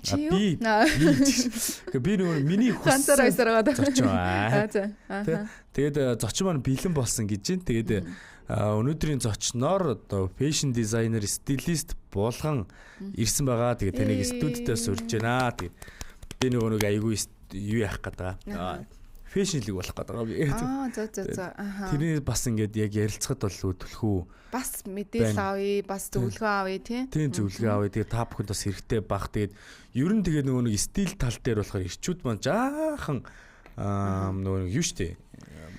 чи юу? Би нөгөө миний ганцаар ойсороод зочин. Тэгээд зочин маань бэлэн болсон гэж байна. Тэгээд өнөөдрийн зочноор одоо фэшн дизайнер, стилист болгон ирсэн байгаа. Тэгээд таныг студидээс урьж байна. Тэгээд би нөгөө нэг айгүй юу яах гэдэг. Фэшнлэг болох гэдэг би. За. Тэрний бас ингээд яг ярилцахад бол төлхөө. Бас мэдээлэл авъя, бас зөвлөгөө авъя тий. Тийм зөвлөгөө авъя. Тэгээд та бүхэнд бас хэрэгтэй баг. Тэгээд ер нь тэгээд нөгөө нэг стил тал дээр болохоор ирчүүд маань жаахан нөгөө юу штэ.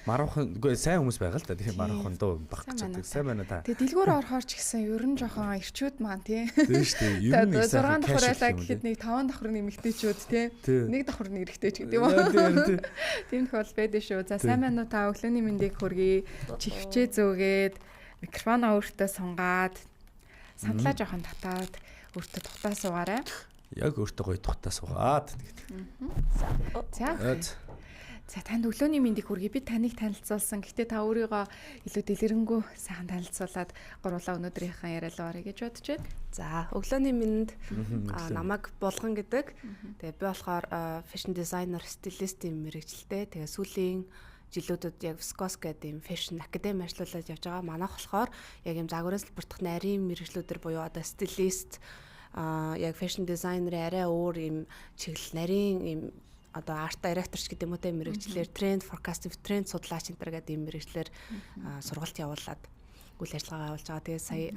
Маруухан үгүй сайн хүмүүс байгаа л да. Тэгэхээр маруухан дуу багчдаг. Сайн байна та. Тэгээ дэлгүүр орохоор ч гэсэн ер нь жоохон ирчүүд маань тий. Тийм шүү дээ. Ер нь 6 давхар байлаа гэхэд нэг 5 давхар нэмэгтэйчүүд тий. Нэг давхар нэрэгтэйч гэдэг юм уу. Тийм тохиол байдаг шүү. За сайн байна уу та өглөөний мэндийг хүргэе. Чихвчээ зөөгээд микрофоноо өөртөө сунгаад сандлаа жоохон татаад өөртөө тухтаа суугаарай. Яг өөртөө гоё тухтаа суугаад. За танд өглөөний мэндийг хүргэе. Би таныг танилцуулсан. Гэхдээ та өөрийгөө илүү дэлгэрэнгүй сайхан танилцуулаад гурлаа өнөөдрийнхээ яриалаа орё гэж бодож байна. За өглөөний мэнд намайг Булган гэдэг. Тэгээ би болохоор фэшн дизайнер, стилистийн мэрэгчлээ. Тэгээ сүүлийн жилүүдэд яг Viscose гэдэг юм фэшн академи ажиллуулад явж байгаа. Манайх болохоор яг юм загварын салбартах нарийн мэрэгчлүүдэр буюу одоо стилист яг фэшн дизайнерын арай өөр юм чиглэл нарийн юм одоо арт директорч гэдэг юм уу те мэрэгчлэр тренд forecasting тренд судлаач энэ төр гэдэг юм мэрэгчлэр сургалт явуулаад үйл ажиллагаа явуулж байгаа. Тэгээ сая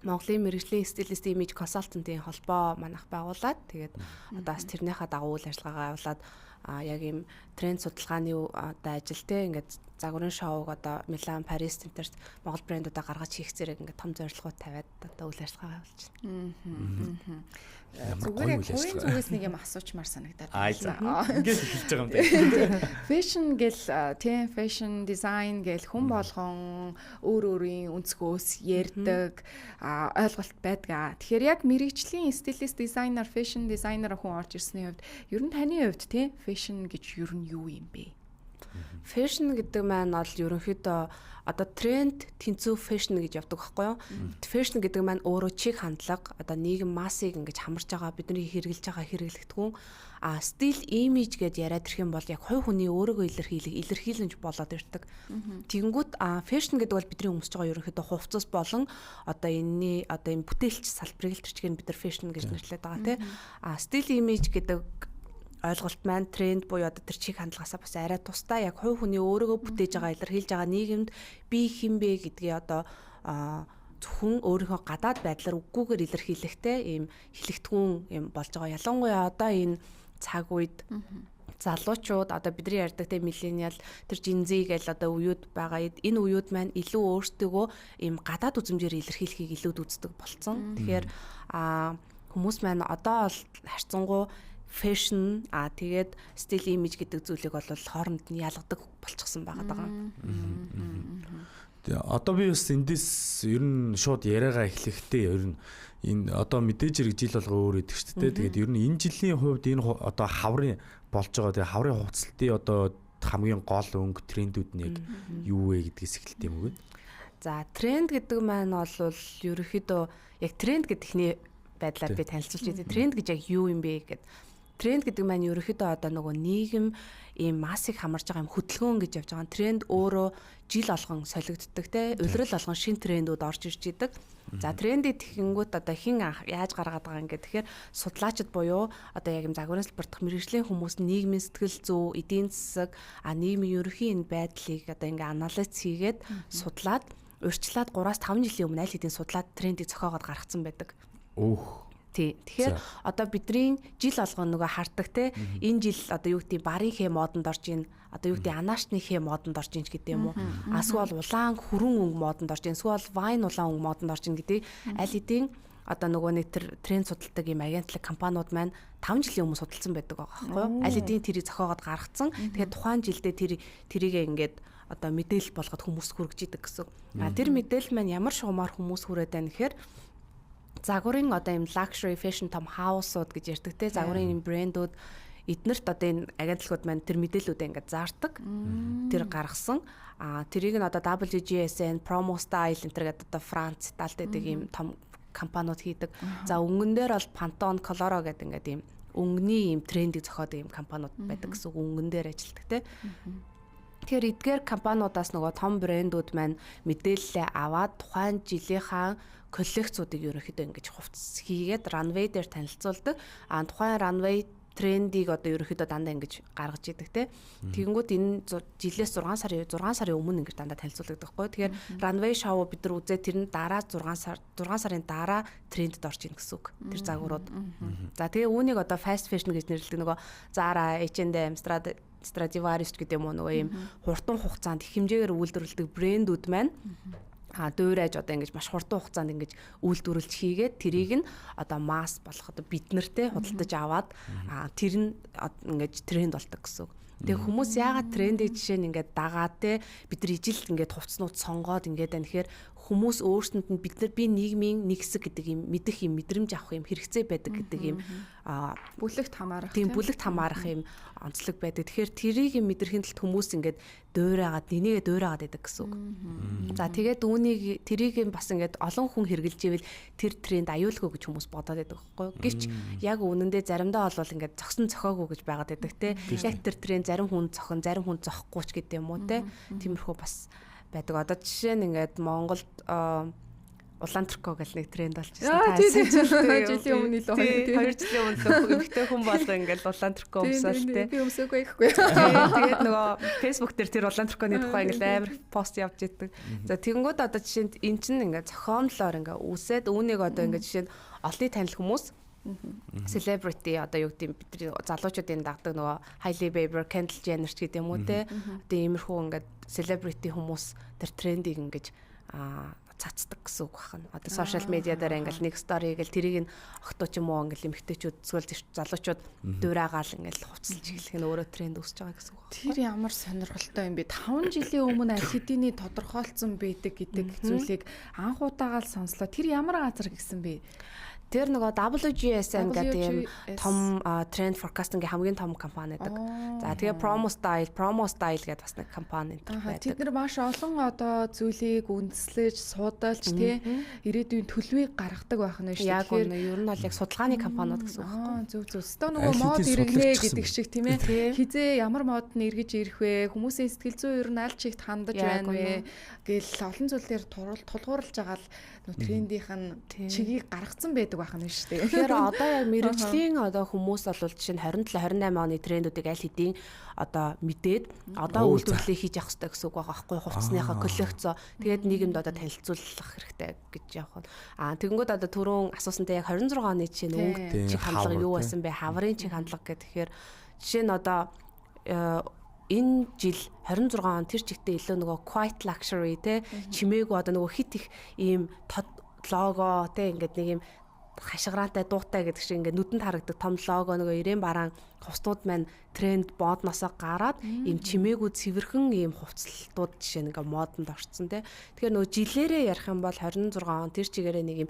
Монголын мэрэгжлийн стилист имиж консалтантын холбоо манайх байгуулад тэгээд одоо бас тэрнийхээ дагуу үйл ажиллагаагаа явуулаад яг юм тренд судалгааны одоо ажил те ингээд загварын шоуг одоо Милан, Парис тэмдэрт Монгол брэндүүдээ гаргаж хийх зэрэг ингээд том зорилгоо тавиад одоо үйл ажиллагаа явуулж байна. Зүгээр яг хувийн зүгээс нэг юм асуучмаар санагдаад байна. Ингээд хэлж байгаа юм даа. Фэшн гэл тийм фэшн дизайн гэл хүн болгон өөр өөрийн өнцгөөс ярьдаг ойлголт байдаг. Тэгэхээр яг мэрэгжлийн стилист дизайнер, фэшн дизайнер хүн орж ирсний хувьд ер нь таны хувьд тийм фэшн гэж ер нь юу юм бэ? Фэшн гэдэг маань бол ерөнхийдөө одоо тренд тэнцүү фэшн гэж явдаг байхгүй юу? Фэшн гэдэг маань өөрөө чиг хандлага, одоо нийгэм массыг ингэж хамарч байгаа, бидний хэрэгжилж байгаа хэрэглэгдэхүүн стил имиж гэдээ яриад ирэх юм бол яг хувь хүний өөрийгөө илэрхийлж болоод ирдэг. Тэгэнгүүт фэшн гэдэг бол бидний өмсөж байгаа ерөнхийдөө хувцас болон одоо энэний одоо энэ бүтээлч салбарыг л төрчгийг бид нар фэшн гэж нэрлэдэг байгаа тийм. Стил имиж гэдэг ойлголт маань тренд буюу одоо тэр чих хандлагаасаа бас арай тусдаа яг хувь хүний өөрийгөө бүтээж байгаа илэрхийлж байгаа нийгэмд би хэн бэ гэдгээ одоо зөвхөн өөрийнхөө гадаад байдлаар үггүйгээр илэрхийлэхтэй ийм хэлэгдэхүүн юм болж байгаа. Ялангуяа одоо энэ цаг үед залуучууд одоо бидний ярьдаг те миллениал тэр жинзи гэл одоо үеуд байгаа. Энэ үеуд маань илүү өөртөө ийм гадаад үзмжээр илэрхийлэхийг илүү үздэг болцсон. Тэгэхээр хүмүүс маань одоо бол харьцангуй фэшн тэгээд стил имиж гэдэг зүйлийг бол хооронд нь ялгадаг болчихсон байгаа даа. Тэгээ одоо би бас эндээс ер нь шууд яриагаа эхлэхдээ ер нь энэ одоо мэдээж хэрэг жил болго өөр идэг шүү дээ. Тэгээд ер нь энэ жилийн хувьд энэ одоо хаврын болж байгаа тэгээ хаврын хувцалтын одоо хамгийн гол өнгө трендүүд нь яг юу вэ гэдгээс эхэлт юм уу? За тренд гэдэг маань бол ерөөхдөө яг тренд гэдэгний байдлаар би танилцуулж байгаа. Тренд гэж яг юу юм бэ гэдэг. Тренд гэдэг маань ерөөхдөө одоо нөгөө нийгэм ийм массыг хамарж байгаа юм хөдөлгөөн гэж явж байгаа. Тренд өөрөө жил олгон солигддог те улирал олгон шин трендүүд орж ирж идэг. За трендийг тэгэнгүүт одоо хэн яаж гаргаад байгаа юм гэдэг. Тэгэхээр судлаачид буюу одоо яг юм загварын салбартах мэргэжлийн хүмүүс нийгмийн сэтгэл зүй, эдийн засаг, нийгмийн ерөнхий энэ байдлыг одоо ингээ анализ хийгээд судлаад урьдчилаад 3-5 жилийн өмнө аль хэдийн судлаад трендийг зохиогоод гаргацсан байдаг. Тэгэхээр одоо бидний жил алгон нөгөө хардаг те энэ жил одоо юу гэдэг барын хэ модонд орж ийн одоо юу гэдэг анаашны хэ модонд орж ийн гэдэг юм уу эсвэл улаан хүрэн өнгө модонд орж ийн эсвэл вайн улаан өнгө модонд орж ийн гэдэг аль хэдийн одоо нөгөө нэг тэр тренд судалдаг юм агентлаг компаниуд маань 5 жилийн өмнө судалсан байдаг байгаа байхгүй юу аль хэдийн тэрийг зохиогоод гаргацсан тэгээд тухайн жилдээ тэрийг ингээд одоо мэдээлэл болгоод хүмүүс хүргэж идэг гэсэн. Тэр мэдээлэл маань ямар шугамар хүмүүс хүрээд байна гэхээр загварын одоо юм luxury fashion том хаусууд гэж ярьдаг те загварын юм брэндүүд эднэрт одоо энэ агентлагууд маань тэр мэдээллүүдээ ингээд заардаг. Тэр гаргасан. Тэрийг нь одоо WGSN, Promo Style энэ төр гэдэг одоо Франц, Италид байдаг юм том компаниуд хийдэг. За өнгөн дээр бол Pantone, Coloro гэдэг ингээд ийм өнгөний ийм трендийг зохиодог ийм компаниуд байдаг гэсэн үг, өнгөн дээр ажилладаг те. Тэгэхээр эдгээр компаниудаас нөгөө том брэндүүд маань мэдээлэлээ аваад тухайн жилийнхаа коллекцуудыг ерөнхийдөө ингэж хувцас хийгээд runway дээр танилцуулдаг. Тухайн runway трендийг одоо ерөнхийдөө дандаа ингэж гаргаж идэг те. Тэгэнгүүт энэ жилээс 6 сарын өмнө ингэж дандаа танилцуулдаг байхгүй. Тэгэхээр runway show бид нар үзээ тэр нь дараа 6 сарын дараа трендэд орж ийн гэсэн үг. Тэр загварууд. За тэгээ үүнийг одоо fast fashion гэж нэрлэдэг нөгөө Zara, H&M, Stradivarius гэдэг юм уу нөгөө ийм хурдан хугацаанд их хэмжээгээр үйлдвэрлэдэг брэндүүд маань дуурайж одоо ингэж маш хурдан хугацаанд ингэж үйлдвэрлэж хийгээд тэрийг нь одоо масс болгоход бид нартэй худалдаж аваад тэр нь ингэж тренд болдог гэсэн үг. Тэгээ хүмүүс яагаад трендийг жишээ нь ингээд дагаад те бид нар ижилт ингээд хувцснууд сонгоод ингээд байна. Тэгэхээр хүмүүс өөрсдөнд нь бид нар би нийгмийн нэг хэсэг гэдэг юм мэдэх юм мэдрэмж авах юм хэрэгцээ байдаг гэдэг юм бүлэгт хамаарах тийм бүлэгт хамаарах юм онцлог байдаг. Тэгэхээр тэрийг мэдрэхин тулд хүмүүс ингээд дуурайгаад нэнийгээ дуурайгаад байдаг гэсэн үг. За тэгээд үүнийг тэрийг бас ингээд олон хүн хэрэгжилж ивэл тэр тренд аюулгүй гэж хүмүүс бодоод байдаг байхгүй юу? Гэвч яг үнэндээ заримдаа бол ингээд зогсон цохоогүй гэж байгаад байдаг те. Яг тэр тренд зарим хүн зохон, зарим хүн зохгүй ч гэдэг юм уу те. Тиймэрхүү бас байдаг. Одоо жишээ нь ингээд Монголд Улаантрко гэх нэг тренд болж байна. Жилийн өмнө илүү 2 жилийн өмнө эмэгтэй хүн болго ингээд Улаантрко өмсөөл те. Би өмсөөгүй ихгүй. Тэгээд нөгөө Facebook дээр тэр Улаантрконы тухай ингээд амар пост явж идэг. За тэгэнгүүт одоо жишээ нь эн чинь ингээд зохиомлоор ингээд үсээд үүнийг одоо ингээд жишээ нь олны танил хүмүүс celebrity одоо юу гэдэг юм бидний залуучуудын дагдаг нөгөө Hailey Bieber, Kendall Jenner ч гэдэг юм уу те. Одоо иймэрхүү ингээд celebrity хүмүүс тэр трендийг ингээд цацдаг гэсэн үг байна. Одоо сошиал медиа дээр ингээл нэг стори гэл тэрийг нь огтуч юм уу ингээл эмхтэйчүүд эсвэл залуучууд дуурайгаал ингээл хувцалж эхлэх нь өөрөө тренд үүсэж байгаа гэсэн үг. Тэр ямар сонирхолтой юм бэ? 5 жилийн өмнө аль хэдийн тодорхойлцсон байдаг гэдэг зүйлийг анх удаагаал сонслоо. Тэр ямар газар гэсэн бэ? Тэр нөгөө WGSN гэдэг юм том trend forecasting-ийн хамгийн том компани байдаг. За тэгээ Promo Style гэдэг бас нэг компани байдаг. Тэд нар маш олон одоо зүйлийг үндэслэж, судалж тий ирээдүйн төлөвийг гаргадаг байх нь шүү. Яг үнэ ер нь бол яг судалгааны компаниуд гэсэн үг байна. Зөв. Өстөө нөгөө мод иргэнэ гэдэг шиг тийм ээ. Хизээ ямар мод нь эргэж ирэх вэ? Хүмүүсийн сэтгэл зүй ер нь аль чигт хандаж байна вэ? Гэл олон зүйлээр тулгуурлаж байгаа л трендийнх нь чигийг гаргацсан байдаг байх нь шүү дээ. Тэгэхээр одоо яг мэрэгжлийн одоо хүмүүс бол жишээ нь 27 28 оны трендүүдийг аль хэдийн одоо мэдээд одоо үйлдвэрлэлийг хийж явах хэрэгтэй гэсэн үг байгаа байхгүй хувцсныхаа коллекцоо тэгээд нийгэмд одоо танилцуулах хэрэгтэй гэж явах. Тэгэнгүүт одоо түрүүн асуусантай яг 26 оны жишээ нь өнгө чиг хандлага юу байсан бэ? Хаврын чиг хандлага гэхээр жишээ нь одоо энэ жил 26 он тэр чигтээ илүү нөгөө quiet luxury те чимээгүй одоо нөгөө хит их ийм лого те ингээд нэг ийм хашгираантай дуутай гэдэг шиг ингээд нүдэнд харагдаг том лого нөгөө ирээн бараан хувцлууд маань тренд модносоо гараад ийм чимээгүй цэвэрхэн ийм хувцлууд жишээ нэг модонд орцсон те. Тэгэхээр нөгөө жилээрээ ярих юм бол 26 он тэр чигээрээ нэг ийм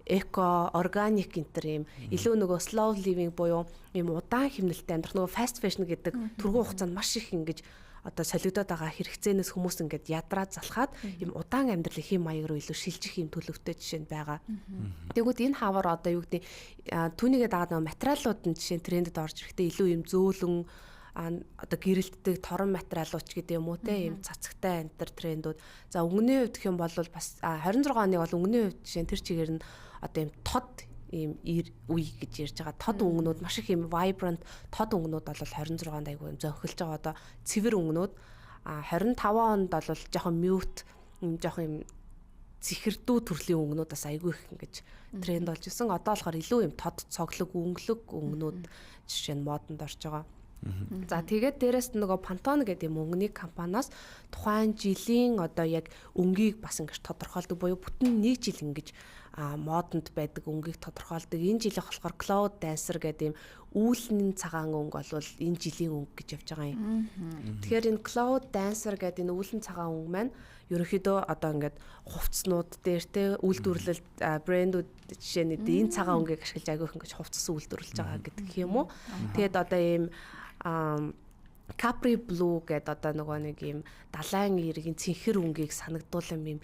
эко, органик гэнтэр юм илүү нөгөө slow living буюу юм удаан хэмнэлттэй амьдрах нөгөө fast fashion гэдэг түргэн хугацаанд маш их ингэж одоо солигдоод байгаа хэрэгцээнээс хүмүүс ингээд ядраад залхаад юм удаан амьдралын хэм маяг руу илүү шилжих юм төлөвтэй жишээ нь байгаа. Тэгвэл энэ хавар одоо юу гэдэг түүнийгээ дагаад нөгөө материалууд нь жишээ нь трендэд орж ирэхдээ илүү юм зөөлөн одоо гэрэлтдэг торон материалууч гэдэг юм уу те ийм цацагтай энэ трендүүд. За өнгөний хувьд гэх юм бол бас 26 оны бол өнгөний хувьд жишээ тэр чигээр нь одоо ийм тод ийм үе гэж ярьж байгаа. Тод өнгөнүүд маш их ийм vibrant тод өнгөнүүд бол 26-нд айгүй зөнхөлж байгаа одоо цэвэр өнгөнүүд 25 онд бол жоохон mute жоохон ийм цэхэрдүү төрлийн өнгөнүүд бас айгүй их ингэж тренд болж исэн. Одоо болохоор илүү ийм тод цоглог өнгөлөг өнгөнүүд жишээ нь модонд орж байгаа. За тэгээд дээрэс нь нөгөө Pantone гэдэг юм өнгөний компаниас тухайн жилийн одоо яг өнгийг бас ингэж тодорхойлдог буюу бүтэн нэг жил ингэж модонд байдаг өнгийг тодорхойлдог. Энэ жилийнх болохоор Cloud Dancer гэдэг юм үүлний цагаан өнгө болвол энэ жилийн өнгө гэж явж байгаа юм. Тэгэхээр энэ Cloud Dancer гэдэг энэ үүлний цагаан өнгө маань ерөнхийдөө одоо ингээд хувцснууд дээр те үйлдвэрлэлд брэндүүд жишээ нь энэ цагаан өнгийг ашиглаж агиох ингэж хувцас үйлдвэрлэж байгаа гэдэг юм уу. Тэгээд одоо ийм Capri Blue гэдэг одоо нөгөө нэг юм далайн иргэн цэнхэр өнгийг санагдуулсан юм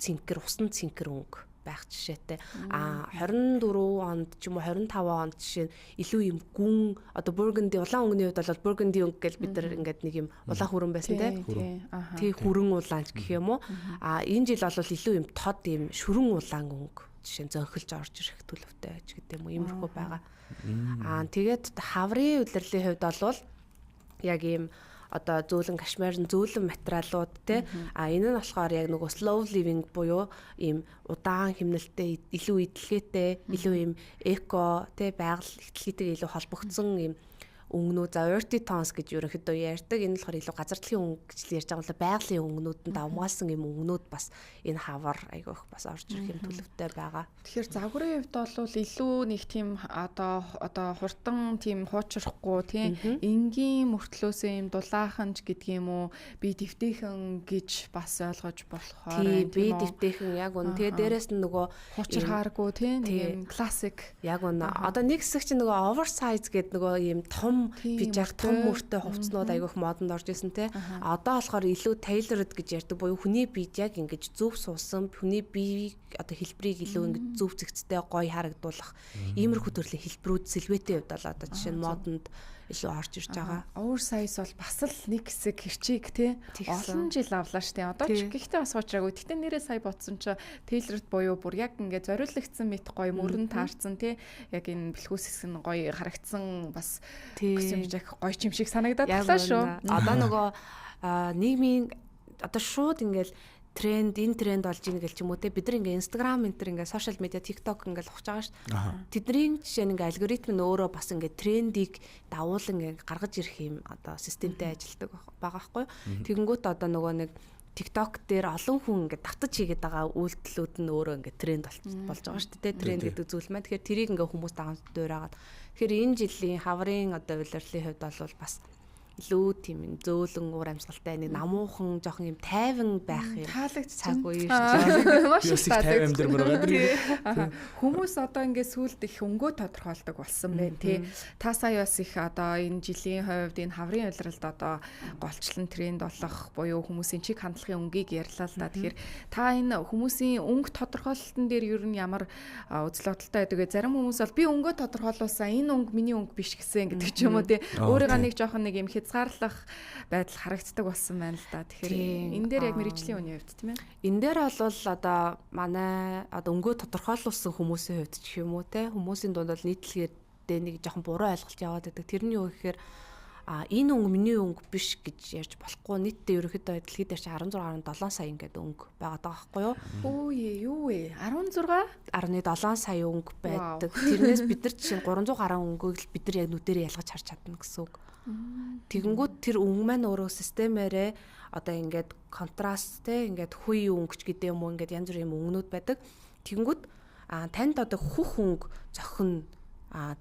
цэнхэр усан цэнхэр өнгө байх жишээтэй. 24 онд ч юм уу 25 онд жишээ илүү юм гүн одоо Burgundy улаан өнгөний хувьд бол Burgundy өнгө гэж бид нар ингээд нэг юм улаан хүрэн байсан тий хүрэн улаанч гэх юм уу. Энэ жил бол илүү юм тод юм шүрэн улаан өнгө жишээ нь зөнхөлж орж ирэх төлөвтэй байж гэдэг юм уу иймэрхүү байгаа. Тэгээд хаврын удирдлын хувьд бол яг ийм одоо зөөлөн кашмирын зөөлөн материалууд те энэ нь болохоор яг нөгөө slow living буюу ийм удаан хэмнэлттэй илүү идэлгээтэй илүү ийм эко те байгаль ихтлгээтэй илүү холбогдсон ийм өнгөнүүд за earthy tones гэж ерөнхийдөө ярьдаг. Энэ болохоор илүү газар дэлхийн өнгө гэж ярьж байгаа бол байгалийн өнгөнүүдэнд давмгаалсан юм өнгөнүүд бас энэ хавар айгүй их бас орж ирэх юм төлөвтэй байгаа. Тэгэхээр загварын хувьд бол илүү нэг тийм одоо хурдан тийм хуучрахгүй тийм энгийн мөртлөөсөө юм дулаахан ч гэдэг юм уу би дэвтэйхэн гэж бас ойлгож болохоор би дэвтэйхэн яг үн тэгээ дээрэс нь нөгөө хуучрахааргүй тийм нэг классик яг үн одоо нэг хэсэг чинь нөгөө oversize гэдэг нөгөө юм том пижак том мөртэй хувцснууд айгүйх модонд орж исэн те. Одоо болохоор илүү tailored гэж ярьдаг буюу хүний биед яг ингэж зөв суусан хүний бие одоо хэлбэрийг илүү ингэж зөв зэгцтэй гоё харагдуулах иймэрхүү төрлийн хэлбэрүүд сэлвэтийн хувьд бол одоо жишээ нь модонд илүү орж ирж байгаа. Oversize бол бас л нэг хэсэг хэрчиг те. Олон жил авлаа штэ. Одоо ч гэхдээ бас уучраагүй. Гэтэ нэрээ сая ботсон чи tailored буюу бүр яг ингэ зориулагдсан мэт гоё мөрөн таарсан те. Яг энэ бэлхүүс хэсэг нь гоё харагдсан бас гэсэн яг гоё юм шиг санагдаад талаа шүү. Одоо нөгөө нийгмийн одоо шууд ингээл энэ тренд болж ийн гэл ч юм уу те бид нар ингээ Instagram ингээ social media TikTok ингээ ухаж байгаа шүү дээ. Тэдний жишээ нь ингээ алгоритм нь өөрөө бас ингээ трендийг дагуулan ингээ гаргаж ирэх юм одоо системтэй ажилтдаг байгаа байхгүй. Тэгэнгүүт одоо нөгөө нэг TikTok дээр олон хүн ингээ давтаж хийгээд байгаа үйлдэлүүд нь өөрөө ингээ тренд болж байгаа шүү дээ. Тренд гэдэг зүйл маань. Тэгэхээр тэрийг ингээ хүмүүс дагаж дуурайгаад. Тэгэхээр энэ жилийн хаврын одоо улирлын хувьд бол бас илүү тийм зөөлөн уур амьсгалтай нэг намуухан жоохон юм тайван байх юм цаг үе шүү дээ. Хүмүүс одоо ингээд сүлд их өнгөө тодорхойлдог болсон байна тий. Та сая бас их одоо энэ жилийн хувьд энэ хаврын улиралд одоо голчлон тренд болох буюу хүмүүсийн чиг хандлагын өнгийг ярьлаа л да. Тэгэхээр та энэ хүмүүсийн өнгө тодорхойлолтын дээр ер нь ямар үзэл бодолтой байдаг вэ? Зарим хүмүүс бол би өнгөө тодорхойлуулсан энэ өнгө миний өнгө биш гэсэн гэдэг ч юм уу тий. Өөрийгөө нэг жоохон нэг юм хязгаарлах байдал харагддаг болсон байна л да. Тэгэхээр энэ дээр яг мэргэжлийн үний хувьд тийм ээ. Энэ дээр бол одоо манай одоо өнгөө тодорхойлуулсан хүмүүсийн хувьд ч юм уу те хүмүүсийн дунд бол нийтлэгээр нэг жоохон буруу ойлголт яваад байдаг. Тэрний юу гэхээр энэ өнгө миний өнгө биш гэж ярьж болохгүй. Нийтдээ ерөнхийдөө дэлхийд дээр чи 16.7 сая ингээд өнгө байгаад байгаа байхгүй юу? Өөе юу вэ? 16.7 сая өнгө байдаг. Тэрнээс бид нар чинь 300 гаруй өнгөийг л бид нар яг нүдэрээ ялгаж харж чадна гэсэн үг. Тэгэнгүүт тэр өнгө маань өөрөө системээрээ одоо ингээд контраст те ингээд хүй өнгөч гэдэг юм уу ингээд янз бүрийн өнгөнүүд байдаг. Тэгэнгүүт танд одоо хөх өнгө зохино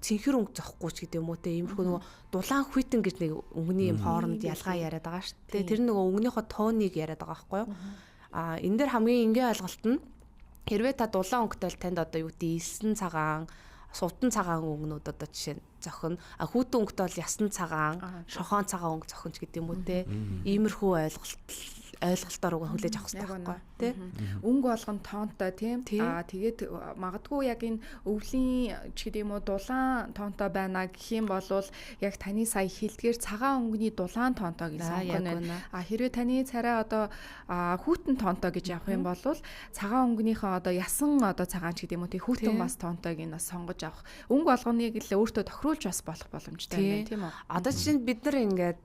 цэнхэр өнгө зохгүй ч гэдэг юм уу те иймэрхүү нөгөө дулаан хүйтэн гэж нэг өнгөний юм хооронд ялгаа яриад байгаа шүү дээ. Тэр нөгөө өнгөнийхөө тооныг яриад байгаа байхгүй юу? Энэ дээр хамгийн энгийн ойлголт нь хэрвээ та дулаан өнгөтэй танд одоо юу гэдэг илсэн цагаан сувдан цагаан өнгөнүүд одоо жишээ нь зохино. Хүүтэн өнгөтэй бол ясан цагаан, шохон цагаан өнгө зохино ч гэдэг юм уу те. Иймэрхүү ойлголтоор уг хүлээж авах хэрэгтэй байхгүй тий. Өнгө болгон тоонтой тийм. Тэгээд магадгүй яг энэ өвлийн ч гэдэг юм уу дулаан тоонтой байна гэх юм бол яг таны сая хэлдгээр цагаан өнгөний дулаан тоонтой гэж сонгоно. Хэрвээ таны царай одоо хүүтэн тоонтой гэж явах юм бол цагаан өнгөнийхөө одоо ясан одоо цагаан ч гэдэг юм уу тий хүүтэн бас тоонтойг нь бас сонгож авах. Өнгө болгоныг л өөртөө тохируулж бас болох боломжтой байна тийм үү. Одоо чинь бид нар ингээд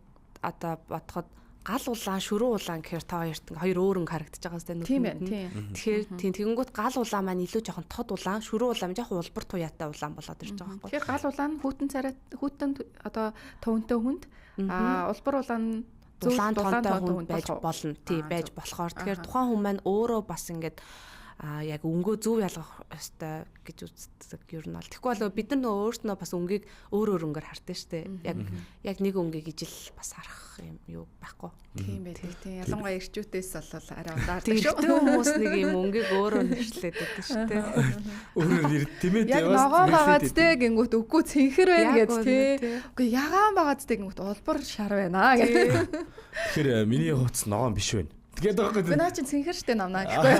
одоо бодоход гал улаан, шүрэн улаан гэхээр та хоёр өөр өнгө харагдаж байгаа сте нүд. Тийм байна, тийм. Тэгэхээр тэгэнгүүт гал улаан маань илүү жоохон тод улаан, шүрэн улаан жоохон улбар туяатай улаан болоод ирж байгаа байхгүй. Тэгэхээр гал улаан хүүтэн царай хүүтэн одоо төвөнтэй хүнд улбар улаан дулаан тоонтой хүнд байж болно. Тий, байж болохоор тэгэхээр тухайн хүн маань өөрөө бас ингээд яг өнгөө зөв ялгах ёстой гэж үздэг ер нь бол. Тэгэхгүй бол бид нар нөө өөрснөө бас өнгийг өөр өнгөөр хартаа штэ. Яг нэг өнгийг ижил бас харах юм юу байхгүй. Тийм байдаг тийм. Ялангуяа ирчүүдээс бол арай удаа тийм шүү. Хүмүүс нэг юм өнгийг өөрөө нэршлээд байдаг штэ. Өөрөөр нэр тэмээд яваас. Яг ногоон байгаа зтэй гингүүт үгүй цэнхэр байна гэж тий. Үгүй ягаан байгаа зтэй гингүүт улбар шар байна гэдэг. Тэгэхээр миний хувцас ногоон биш байна. Тэгээд байгаа гэдэг. Наа чи цэнхэр штэ намнаа гэхгүй.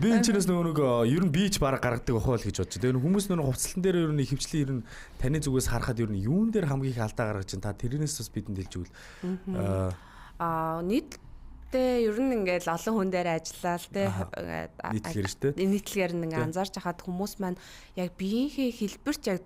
Би энэ ч нөгөө ер нь би ч бараг гаргадаг ах байл гэж бодчих. Тэгээд хүмүүс нөгөө хувцлан дээр ер нь ихэвчлэн ер нь таны зүгээс харахад ер нь юун дээр хамгийн их алдаа гаргаж чинь та тэрнээс бас бидэнд хэлж өгвөл. Нийтдээ ер нь ингээд олон хүн дээр ажиллаа л те нийтлэгээр ингээд анзаарч хахад хүмүүс маань яг биеийнхээ хэлбэрт яг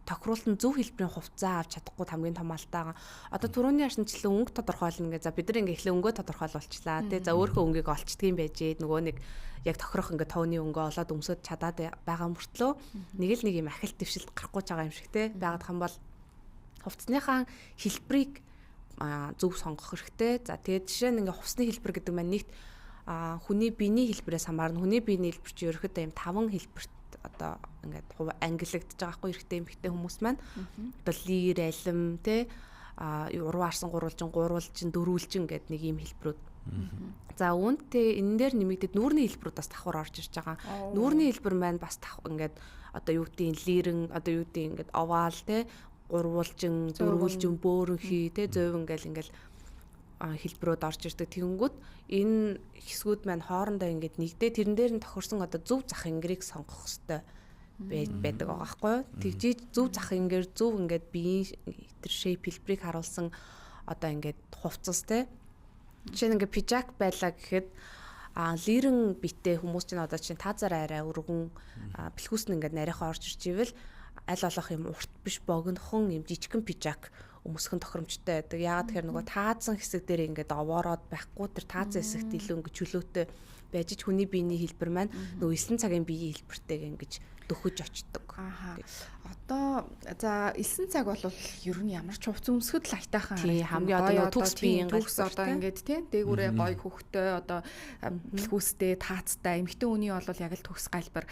тохируулсан зөв хэлбэрийн хувцас авч чадахгүй хамгийн том алдаа. Одоо түрүүний аршинчлан өнгө тодорхойлно гэж. За бид нар ингээ эхлээ өнгөө тодорхойлуулчлаа. Тэ за өөрийнхөө өнгийг олчдгийм байж нөгөө нэг яг тохирох ингээ товны өнгөө олоод өмсөд чадаад байгаа мөртлөө нэг л нэг юм ахил твшилт гарахгүй байгаа юм шиг те. Байгаад хам бол хувцсныхаа хэлбэрийг зөв сонгох хэрэгтэй. За тэгээд жишээ нь ингээ хувцсны хэлбэр гэдэг маань нэгт хүний биений хэлбэрээс хамаарна. Хүний биений хэлбэр чинь ерөөхдөө юм 5 хэлбэрт одоо ингээд ангиллагдж байгаа хгүй эрэгтэй эмэгтэй хүмүүс маань одоо лир алим те уруу арсан гурвалжин дөрвөлжин гэдэг нэг ийм хэлбэрүүд. За үүнтэй энэ дээр нэмэгдээд нүүрний хэлбэрүүд бас давхар орж ирж байгаа. Нүүрний хэлбэр маань бас ингээд одоо юу гэдгийг лирэн одоо юу гэдгийг ингээд оваал те гурвалжин дөрвөлжин бөөрөнхий те зөв ингээл хэлбэрүүд орж ирдэг. Тэгэнгүүт энэ хэсгүүд маань хоорондоо ингээд нэгдээ тэрэн дээр нь тохирсон одоо зөв зах ингэрийг сонгох хэрэгтэй байдаг байгаа байхгүй юу. Тэгжиж зөв зах ингэр зөв ингээд биеийн тэр shape хэлбэрийг харуулсан одоо ингээд хувцас те. Жишээ нь ингээд пижак байлаа гэхэд лирэн битээ хүмүүс чинь одоо чинь таазаар арай өргөн бэлхүүс нь ингээд нарийнхан орж ирж ивэл аль болох юм урт биш богинохон юм жижигхэн пижак өмсгөн тохиромжтой байдаг. Яагаад тэгэхээр нөгөө таазан хэсэг дээр ингээд овоороод байхгүй тэр таазан хэсэгт илүү ингээд чөлөөтэй байж ч хүний биений хэлбэр маань нөгөө 9 цагийн биеийн хэлбэртэйг ингэж дөхөж очдог. Одоо за 9 цаг бол ер нь ямар ч хувц өмсгөд л айтайхан хамгийн одоо төгс биеийн төгс одоо ингээд тий дээгүүрээ гой хөхтэй одоо бэлхүүстэй таацтай эмэгтэй хүний бол яг л төгс галбар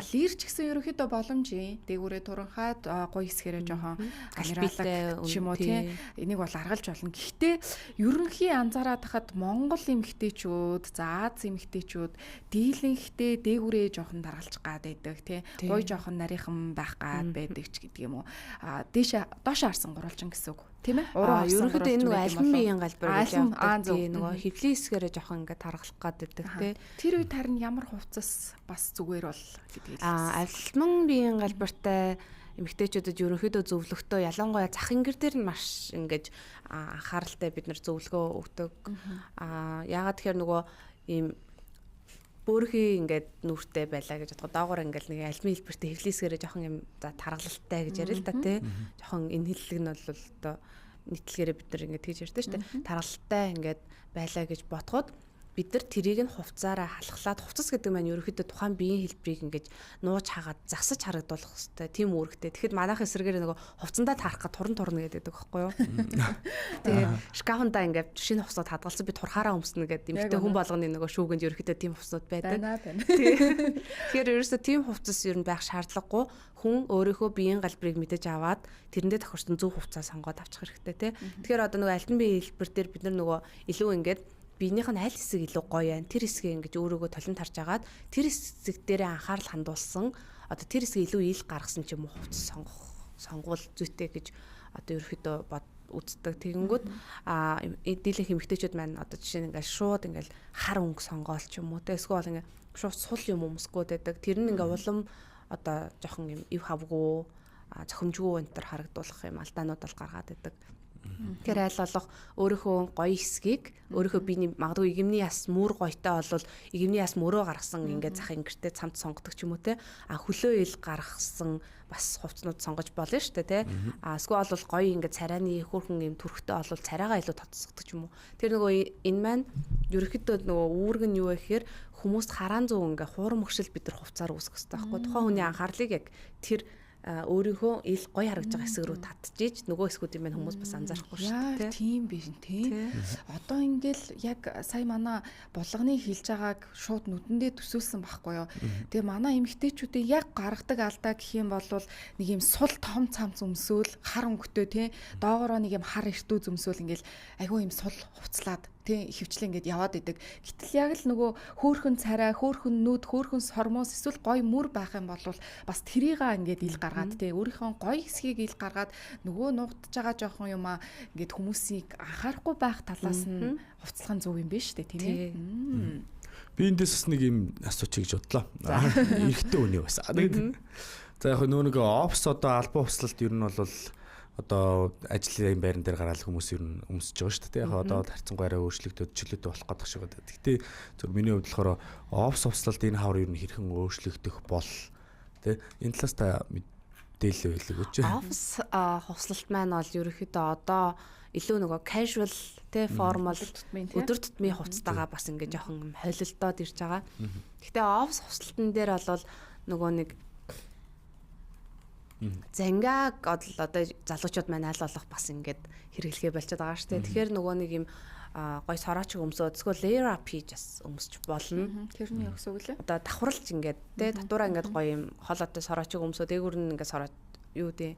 лир ч гэсэн ерөөхдөө боломжийн дээгүүрээ туранхаад гой хэсгэрээ жоохон камералаг ч юм уу тий энийг бол аргалж болно. Гэхдээ ерөнхий анзаараад хахад Монгол эмэгтэйчүүд за Аз эмэгтэйчүүд дийлэнхтэй дээгүүрээ жоохон даргалж гад байдаг тий гой жоохон нарийнхан байх гад байдаг ч гэдэг юм уу. Доош харсан гурвалжин гэсэн үг тийм ээ. Ерөнхийдөө энэ нөгөө албан биеийн галбар гэж явдаг. Нөгөө хөвлийн хэсгээрээ жоохон ингээд таргалах гад байдаг тий. Тэр үед харин ямар хувцас бас зүгээр бол гэдгийг албан биеийн галбартай эмэгтэйчүүдэд ерөнхийдөө зөвлөгтөө ялангуяа зах ингэр дээр нь маш ингэж анхааралтай бид нар зөвлөгөө өгдөг. Яагаад тэгэхээр нөгөө ийм бөөрхий ингээд нүртэй байлаа гэж бодоход доогоор ингээд нэг альмын хэлбэртэй хөвлийсгээрээ жоохон юм за таргалалтай гэж ярил л да тий. Жоохон энэ хэллэг нь бол одоо нийтлэгээрээ бид нар ингээд тэгж ярьдээ шүү дээ. Таргалалтай ингээд байлаа гэж бодоход бид нар тэрийг нь хувцаараа халахлаад хувцас гэдэг маань ерөөхдөө тухайн биеийн хэлбэрийг ингээд нууж хагаад засаж харагдуулах хэрэгтэй. Тийм үүрэгтэй. Тэгэхэд манайх эсрэгээр нөгөө хувцандаа таарах га турн гэдэг байхгүй юу? Тэгээ шкафандаа ингээд шинэ хувцас хадгалсан би турхаараа өмснө гэдэг эмэгтэй хүн болгоны нөгөө шүүгэнд ерөөхдөө тийм хувцсууд байдаг. Тэгэхээр ерөөсөө тийм хувцас ер нь байх шаардлагагүй. Хүн өөрийнхөө биеийн галбарыг мэдэж аваад тэрэндээ тохирсон зөв хувцас сонгоод авчих хэрэгтэй тий. Тэгэхээр одоо нөгөө альбан биеийн хэлбэр дээр бид нар нөгөө илүү ингээд биенийх нь аль хэсэг илүү гоё юм. Тэр хэсгийг ингэж өөрөөгөө толон тарж агаад тэр хэсэг дээрээ анхаарал хандуулсан одоо тэр хэсгийг илүү ил гаргасан ч юм уу хувцас сонгуул зүйтэй гэж одоо ерөөхдөө үздэг. Тэгэнгүүт дийлэнх эмэгтэйчүүд маань одоо жишээ нь ингээд шууд ингээд хар өнгө сонгоол ч юм уу те эсвэл ингээд шууд сул юм өмсгөөд байдаг. Тэр нь ингээд улам одоо жоохон юм ив хавгүй зохимжгүй энэ төр харагдуулах юм алдаанууд бол гаргаад байдаг. Тэгэхээр аль болох өөрийнхөө гоё хэсгийг өөрийнхөө биений магадгүй игэмний яс мөр гоётой болвол игэмний яс мөрөө гаргасан ингээд зах ингэртэй цамт сонгодог ч юм уу те хөлөө ил гаргасан бас хувцнууд сонгож болно шүү дээ те эсвэл бол гоё ингээд царайны хөөрхөн юм төрхтэй болвол царайгаа илүү тоцсогдог ч юм уу тэр нөгөө энэ маань ерөөхдөө нөгөө үүрэг нь юу вэ гэхээр хүмүүст хараан зүүн ингээд хуурам өгшил бид нар хувцаар үүсгэх хэрэгтэй байхгүй тухайн хүний анхаарлыг яг тэр өөрийнхөө ил гоё харагдж байгаа хэсэг рүү татчихж нөгөө хэсгүүдийн маань хүмүүс бас анзаарахгүй шүү дээ. Тийм биш тийм. Одоо ингээл яг сая манай булганы хэлж байгааг шууд нүдэндээ төсөөлсөн байхгүй юу. Тэгээ манай эмэгтэйчүүдийн яг гаргадаг алдаа гэх юм бол нэг юм сул том цамц өмсөөл хар өнгөтэй тий доогоороо нэг юм хар эртүү зөмсөөл ингээл айгүй юм сул хувцлаад тий хөвчлэн ингээд яваад идэг. Гэтэл яг л нөгөө хөөхөн царай, хөөхөн нүд, хөөхөн сормоос эсвэл гой мөр байх юм бол бас тэрийгээ ингээд ил гаргаад тий өөрийнхөө гой хэсгийг ил гаргаад нөгөө нуугдж байгаа жоохон юм аа ингээд хүмүүсийг анхаарахгүй байх талаас нь хувцлах нь зөв юм биш үү тий. Би эндээс бас нэг юм асуучих гэж бодлоо. Эрэгтэй хүний бас. За яг нөгөө нэг офс одоо албан хувцлалт ер нь бол одоо ажлын байран дээр гараад хүмүүс ер нь өмсөж байгаа шүү дээ. Яг одоо харьцангуй арай өөрчлөгдөд чөлөөтэй болох гэдэг шиг байна. Гэхдээ зөв миний хувьд болохоор офс хувцлалт энэ хавар ер нь хэрхэн өөрчлөгдөх бол тэ энэ талаас та мэдээлэл байлиг өгч. Офс хувцлалт маань бол ерөөхдөө одоо илүү нөгөө casual тэ формал өдөр тутмын хувцастайгаа бас ингээд жоохон холилдоод ирж байгаа. Гэхдээ офс хувцлалтын дээр бол нөгөө нэг зангааг одоо залуучууд маань аль болох бас ингээд хэрэглэхээ болчиход байгаа шүү дээ. Тэгэхээр нөгөө нэг юм гой сороочиг өмсөө эсвэл layer up хийж бас өмсч болно. Тэрний өгс өглөө. Одоо давхарлж ингээд тэ татвараа ингээд гоё юм хоолойтой сороочиг өмсөө дээгүүр нь ингээд сороо юу дээ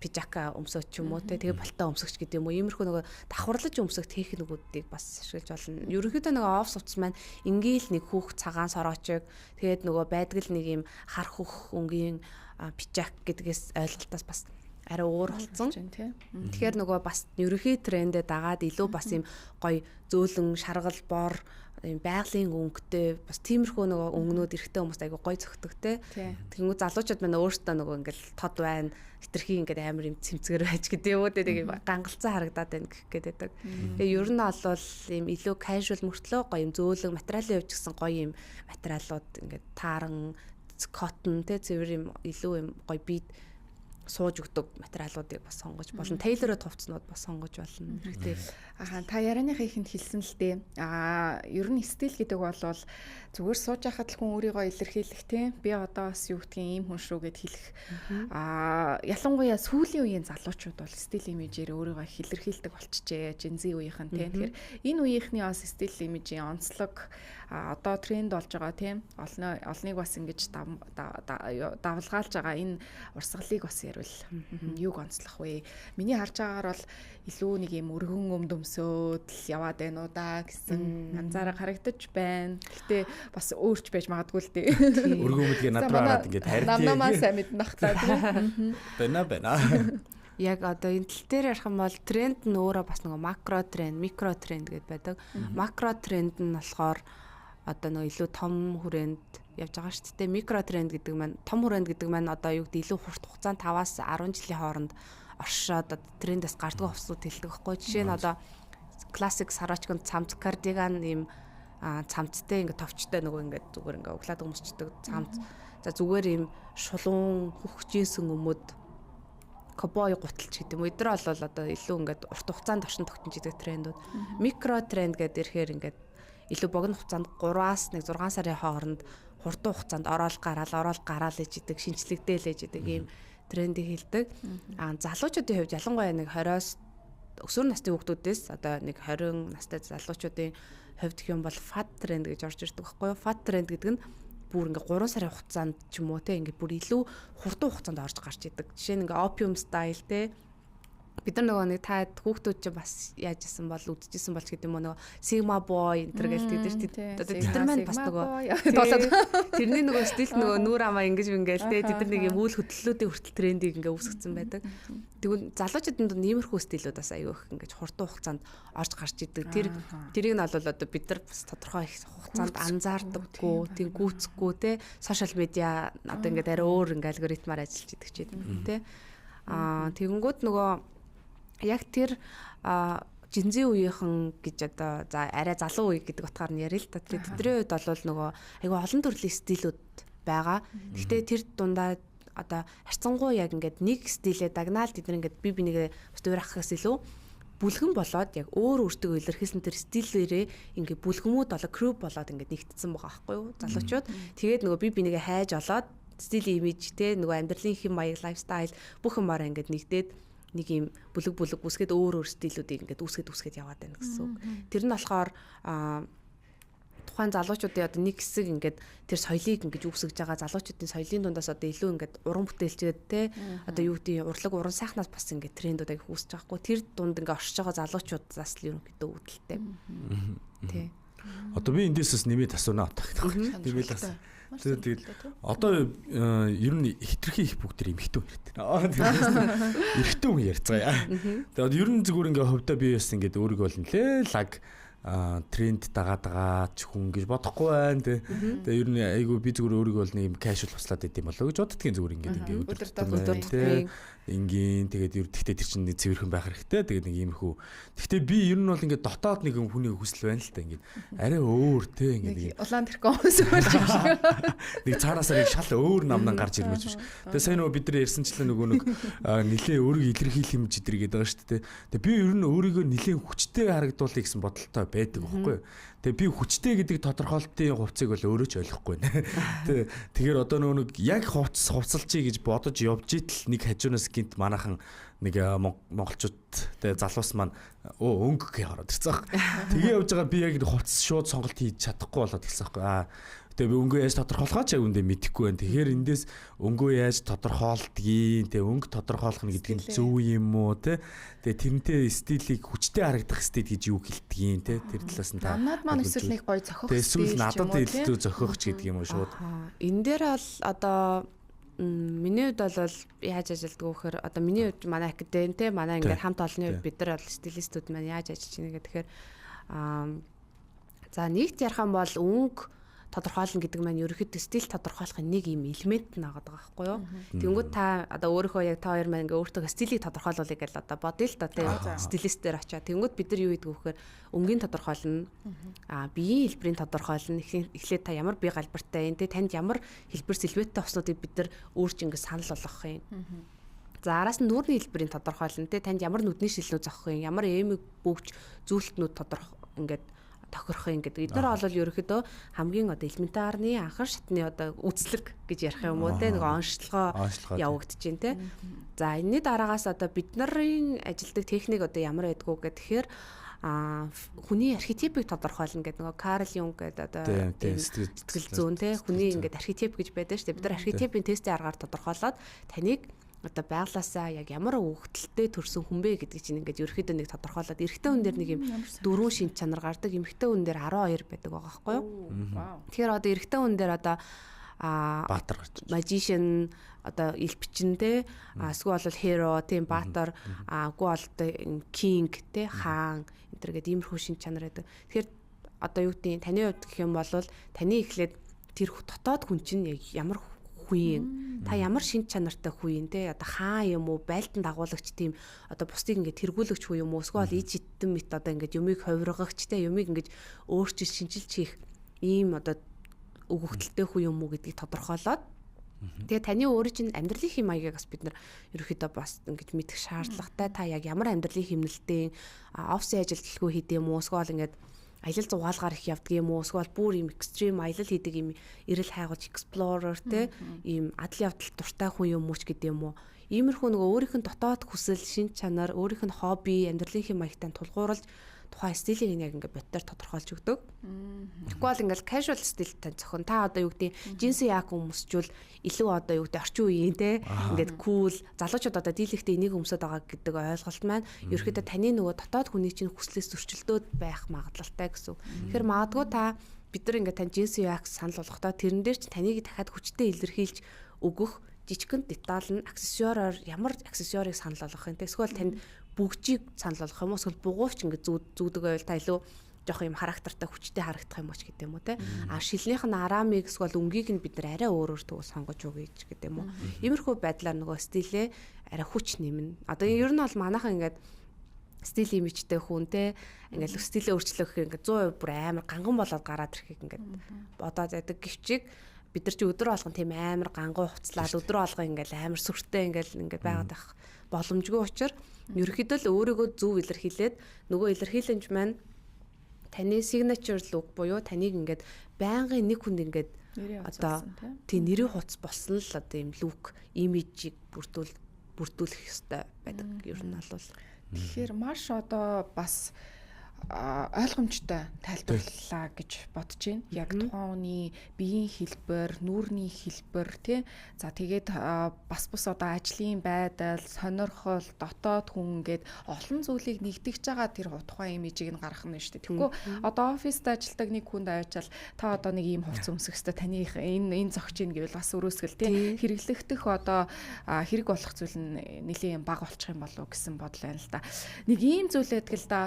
пижака өмсөж ч юм уу тэгээ балтаа өмсөгч гэдэг юм уу. Иймэрхүү нөгөө давхарлаж өмсөх техникүүдийг бас ашиглаж болно. Ерөнхийдөө нөгөө офс хувцас маань ингээл нэг хүүх цагаан сороочиг тэгээд нөгөө байдгал нэг юм хар хөх өнгийн пижак гэдгээс ойлголтоос бас арай уур болсон. Тэгэхээр нөгөө бас ерөнхий трендээ дагаад илүү бас юм гоё зөөлөн шаргал бор юм байгалийн өнгөтэй бас тиймэрхүү нөгөө өнгнүүд эрэгтэй хүмүүст айгу гоё зөгтөгтэй. Тэгэнгүү залуучууд маань өөртөө нөгөө ингээл тод байна. Хитрхи ингээд амар юм цэмцгэр байж гэдэг юм уу тэгээ гангалцсан харагдаад байна гэх гээд байдаг. Тэгээ ер нь бол юм илүү casual мөртлөө гоё юм зөөлөн материалын хувьд гэсэн гоё юм материалууд ингээд тааран cotton тэ цэвэр юм илүү юм гоё бит сууж өгдөг материалуудыг бас сонгож болно. Tailor-д хувцснууд бас сонгож болно. Хэрэгтэй. Та ярианыхаа ихэнд хэлсэн л дээ. Ер нь стил гэдэг бол зүгээр сууж байхад л хүн өөрийгөө илэрхийлэх тийм. Би одоо бас юу гэдгийг ийм хүн шүү гэд хэлэх. Ялангуяа сүүлийн үеийн залуучууд бол стил имижээр өөрийгөө илэрхийлдэг болчихжээ. Gen Z үеийнхэн тийм. Тэгэхээр энэ үеийнхний бас стил имижийн онцлог одоо тренд болж байгаа тийм. Олныг бас ингэж давлгаалж байгаа энэ урсгалыг бас ярил. Юуг онцлох вэ? Миний харж байгаагаар бол илүү нэг юм өргөн өмдөмсөөд л яваад байна уу да гэсэн анзаараа харагдаж байна. Гэтэ бас өөрч байж магадгүй л дээ. Өргөн өмдгийг над руу хараад ингээд харьцаа. Намнамаа сайн мэднах та тийм. Байна. Яг одоо энэ тал дээр ярих юм бол тренд нь өөрөө бас нэг макро тренд, микро тренд гэдээ байдаг. Макро тренд нь болохоор одоо нэг илүү том хүрээнд явж байгаа шүү дээ. Микро тренд гэдэг маань том хүрээнд гэдэг маань одоо юу гэдэг илүү хурд хугацаанд 5-аас 10 жилийн хооронд оршоод трендээс гарддаг хувцсууд хэлдэг байхгүй. Жишээ нь одоо классик сараачгын цамц кардиган ийм цамцтай ингээд товчтой нөгөө ингээд зүгээр ингээд углаад өмсчдөг цамц. За зүгээр ийм шулуун хөхжсэн өмөд кобой гуталч гэдэг юм. Эдгээр бол одоо илүү ингээд урт хугацаанд оршин тогтнож идэг трендүүд. Микро тренд гэдэг ирэхээр ингээд илүү богино хугацаанд 3-аас 6 сарын хооронд хурдан хугацаанд ороод гараал ээж идэг, шинжлэгдээл ээж идэг ийм трендийг хэлдэг. Залуучуудын хувьд ялангуяа нэг 20-оос өсвөр насны хүүхдүүдээс одоо нэг 20 настай залуучуудын хувьд гэх юм бол fat тренд гэж орж ирдэг байхгүй юу? Fat тренд гэдэг нь бүр ингээ 3 сарын хугацаанд ч юм уу те ингээ бүр илүү хурдан хугацаанд орж гарч идэг. Жишээ нь ингээ opium style те бид нар нөгөө нэг та хүүхдүүд чинь бас яажсэн бол үдчихсэн болч гэдэг юм уу нөгөө Sigma boy энэ төр гэлтэй дээ. Тэд нар маань бас нөгөө тэрний нөгөө стил нөгөө нүүр амаа ингэж ингээл те тэд нар нэг юм үйл хөдлөлүүдийн хүртэл трендийг ингээ үүсгэсэн байдаг. Тэгвэл залуучуудад иймэрхүү стилүүд бас аюу их ингэж хурдан хугацаанд орж гарч идэг. Тэрийг нь бол одоо бид нар бас тодорхой их хугацаанд анзаардаггүй, тийм гүйцэхгүй те сошиал медиа одоо ингээд арай өөр ингээ алгоритмаар ажиллаж идэг ч гэдэг те. Тэгэнгүүт нөгөө яг тэр Gen Z үеийнхэн гэж одоо за арай залуу үе гэдэг утгаар нь ярил л та. Тэдний үед бол нөгөө айгүй олон төрлийн стилүүд байгаа. Гэхдээ тэр дундаа одоо харьцангуй яг ингээд нэг стилээ дагнаал тэд нар ингээд би бинийгээ бас дуурайхаас илүү бүлгэн болоод яг өөр өөртөө илэрхийлсэн тэр стилээрээ ингээд бүлгэмүүд болоо group болоод ингээд нэгтсэн байгаа байхгүй юу залуучууд. Тэгээд нөгөө би бинийгээ хайж олоод стил имиж те нөгөө амьдралын хэм маяг лайфстайл бүх юмараа ингээд нэгдээд нэг юм бүлэг үсгээд өөр стилүүдийг ингээд үүсгээд яваад байна гэсэн үг. Тэр нь болохоор тухайн залуучуудын одоо нэг хэсэг ингээд тэр соёлыг ингэж үүсгэж байгаа залуучуудын соёлын дундаас одоо илүү ингээд уран бүтээлчгээд те одоо юу гэдэг урлаг уран сайхнаас бас ингээд трендүүд аяг үүсэж байгаа хгүй тэр дунд ингээд оршиж байгаа залуучуудаас л ерөнхийдөө үүдэлтэй. Тий. Одоо би эндээсээс нэмээд асуунаа отох. Нэмээд асуу. Тэгээд одоо ер нь хитрхи их бүгд тэр эмхтэн хэрэгтэй. Эрэгтэн хүн ярьцгаая. Тэгээд ер нь зүгээр ингээ хөвдөө би бас ингээ өөрийгөө бол нэлээ лаг тренд дагаад байгаа ч хүн гэж бодохгүй байна тий. Тэгээ ер нь айгүй би зүгээр өөрийгөө бол нэг юм кэжуал туслаад идэм болоо гэж боддгийн зүгээр ингээ өдөртөө ингийн тэгээд ер тэгтээ тэр чинь цэвэрхэн байх хэрэгтэй. Тэгээд нэг иймэрхүү. Тэгтээ би ер нь бол ингээ дотоод нэг хүний хүсэл байна л та ингээ арай өөр тий ингээ улаан тэрхүү хүмүүс болж юм шиг. Нэг цаанаасаа нэг шал өөр намнан гарч ирмэж биш. Тэгээ сайн нөгөө бид нар ярьсанчлаа нөгөө нэг нилээ өөрийгөө илэрхийлэх юм жидэр гэдэг байгаа шүү дээ. Тэгээ би ер нь өөрийгөө нилээ хүчтэй харагдуулъя гэсэн бодолтой байдаг байхгүй юу. Тэгээ би хүчтэй гэдэг тодорхойлтын хувцсыг бол өөрөө ч ойлгохгүй нэ. Тэгэхээр одоо нөгөө нэг яг хувцалчий гэж бодож явж итэл нэг хажуунаас гинт манайхан нэг монголчууд тэгээ залуус маань өнгө гэж хараад ирсэн. Тэгээ явж байгаа би яг хувцс шууд сонголт хийж чадахгүй болоод ирсэн байхгүй. Тэгээ би өнгөө яаж тодорхойлохоо ч яг үндэ мэдэхгүй байна. Тэгэхээр эндээс өнгөө яаж тодорхойлдгийг, тэгээ өнгө тодорхойлох нь гэдэг нь зөв юм уу те. Тэгээ тэрнтэй стилийг хүчтэй харагдах стил гэж юу хэлдгийг те. Тэр талаас нь та. Надад маань эсвэл нэг гоё зохих стил. Эсвэл надад илүү зохих ч гэдэг юм уу шууд. Энэ дээр бол одоо миний хувьд бол яаж ажилладаг вэ гэхээр одоо миний хувьд манай академи те манай ингээд хамт олонны бид нар бол стилистүүд маань яаж ажиллаж байна гэхээр за нэгт ярих юм бол өнгө тодорхойлно гэдэг маань ерөөхдөө стил тодорхойлохын нэг юм элемент наагаад байгаа байхгүй юу. Тэнгүүд та одоо өөрийнхөө яг та хоёр маань ингээ өөртөө стилийг тодорхойлуулъя гэж одоо бодъё л та тийм стилистээр очиад. Тэнгүүд бид нар юу гэдэг вэ гэхээр өнгийн тодорхойлно. Биеийн хэлбэрийн тодорхойлно. Эхлээд та ямар бие галбартай юм те танд ямар хэлбэр сэлбэттэй оснуудыг бид нар өөрч ингээ санал болгох юм. За араас нь нүүрний хэлбэрийн тодорхойлно те танд ямар нүдний шилнүүд зохих юм, ямар эмэг бөгж зүйлтнүүд тодорхой ингээд тохирох юм гэдэг. Эдгээр бол ерөөхдөө хамгийн одоо элементарны анхан шатны одоо үцлэг гэж ярих юм уу те нэг онцлогоо явагдаж байна те. За энэний дараагаас одоо бид нарын ажилдаг техник одоо ямар байдгүй гэхээр хүний архетипийг тодорхойлно гэдэг нөгөө Карл Юнг гэдэг одоо сэтгэл зүйн те хүний ингээд архетип гэж байдаг шүү дээ. Бид нар архетипийн тестийн аргаар тодорхойлоод таныг одоо байглаасаа яг ямар өгөгдөлтэй төрсэн хүн бэ гэдэг чинь ингээд ерөөхдөө нэг тодорхойлоод эрэгтэй хүн дээр нэг юм 4 шин чанар гардаг, эмэгтэй хүн дээр 12 байдаг байгаа байхгүй юу? Тэгэхээр одоо эрэгтэй хүн дээр одоо баатар гарч magician одоо эльпчин те эсвэл бол hero тийм баатар үгүй бол одоо king те хаан энэ төр гэдэг иймэрхүү шин чанар байдаг. Тэгэхээр одоо юу гэдэг таны хувьд гэх юм бол таны эхлээд тэр дотоод хүн чинь яг ямар хүн та ямар шин чанартай хүн те одоо хаан юм уу байлдан дагуулагч тийм одоо бусдыг ингээд тэргүүлэгч хүн юм уу эсвэл иж итэн мэт одоо ингээд юмыг ховиргагч те юмыг ингээд өөрчилж шинжилж хийх ийм одоо өгөгдөлтэй хүн юм уу гэдгийг тодорхойлоод тэгээ таны өөрийн чинь амьдралын хэм маягаас бид нар ерөөхдөө бас ингэж мэдэх шаардлагатай та яг ямар амьдралын хэмнэлтийн офисын ажил дэлгүү хийдэм үү эсвэл ингээд аялал зугаалгаар их явдаг юм уу эсвэл бүр юм экстрим аялал хийдэг юм эрэл хайгууч explorer те ийм адал явдал дуртай хүн юм уу ч гэдэг юм уу иймэрхүү нөгөө өөрийнх нь дотоод хүсэл шин чанар өөрийнх нь хобби амьдралын хэм маягтай тулгуурлаж тухайн стилийг яг ингээд бодтоор тодорхойлж өгдөг. Тэгэхгүй бол ингээд casual стилтэй зохион та одоо юу гэдэг джинси яг өмсчүүл илүү одоо юу гэдэг орчин үеийн те ингээд cool залуучууд одоо дийлэхдээ энийг өмсөд байгаа гэдэг ойлголт маань ерөөхдөө таны нөгөө дотоод хүний чинь хүслээс зөрчилдөөд байх магадлалтай гэсэн. Тэгэхээр магадгүй та бид нар ингээд тань джинси яг санал болгохдоо тэрэн дээр чи таныг дахиад хүчтэй илэрхийлж өгөх жижигхэн деталь нь аксессуараар ямар аксессуарыг санал болгох юм те эсвэл танд бүгжийг санал болгох юм уу эсвэл бугуувч ингээд зүүдэг байвал та илүү жоох юм характертай хүчтэй харагдах юм уу ч гэдэг юм уу те шилнийх нь арамыг эсвэл өнгийг нь бид нар арай өөрөөр төгс сонгож өгье ч гэдэг юм уу иймэрхүү байдлаар нөгөө стилээ арай хүч нэмнэ одоо ер нь бол манайхан ингээд стил имижтэй хүн те ингээд стилээ өөрчлөх гэхээр ингээд 100% бүр амар ганган болоод гараад ирэхийг ингээд бодоод байдаг гэвчиг бид нар чи өдөр болгон тийм амар гангуй хуцлаад өдөр болгон ингээд амар сүртэй ингээд байгаад байх боломжгүй учраас ерөөхдөө л өөрийгөө зөв илэрхийлээд нөгөө илэрхийлэнч маань таны signature look буюу таныг ингээд байнгын нэг хүнд ингээд одоо тий нэрийн хуц болсон л одоо юм look имижийг бүрдүүлэх ёстой байдаг ер нь бол тэгэхээр маш одоо бас ойлгомжтой тайлбарлаа гэж бодож байна. Яг тухайн хүний биеийн хэлбэр, нүүрний хэлбэр тий. За тэгээд бас одоо ажлын байдал, сонирхол, дотоод хүн гээд олон зүйлийг нэгтгэж байгаа тэр тухайн имижийг нь гаргах нь шүү дээ. Тэгэхгүй одоо оффист ажилладаг нэг хүнд авчаал та одоо нэг ийм хувцас өмсөх ёстой таны энэ зогч ийн гэвэл бас өрөөсгөл тий. Хэрэглэгдэх одоо хэрэг болох зүйл нь нэлийн бага болчих юм болов уу гэсэн бодол байна л да. Нэг ийм зүйл байдаг л да.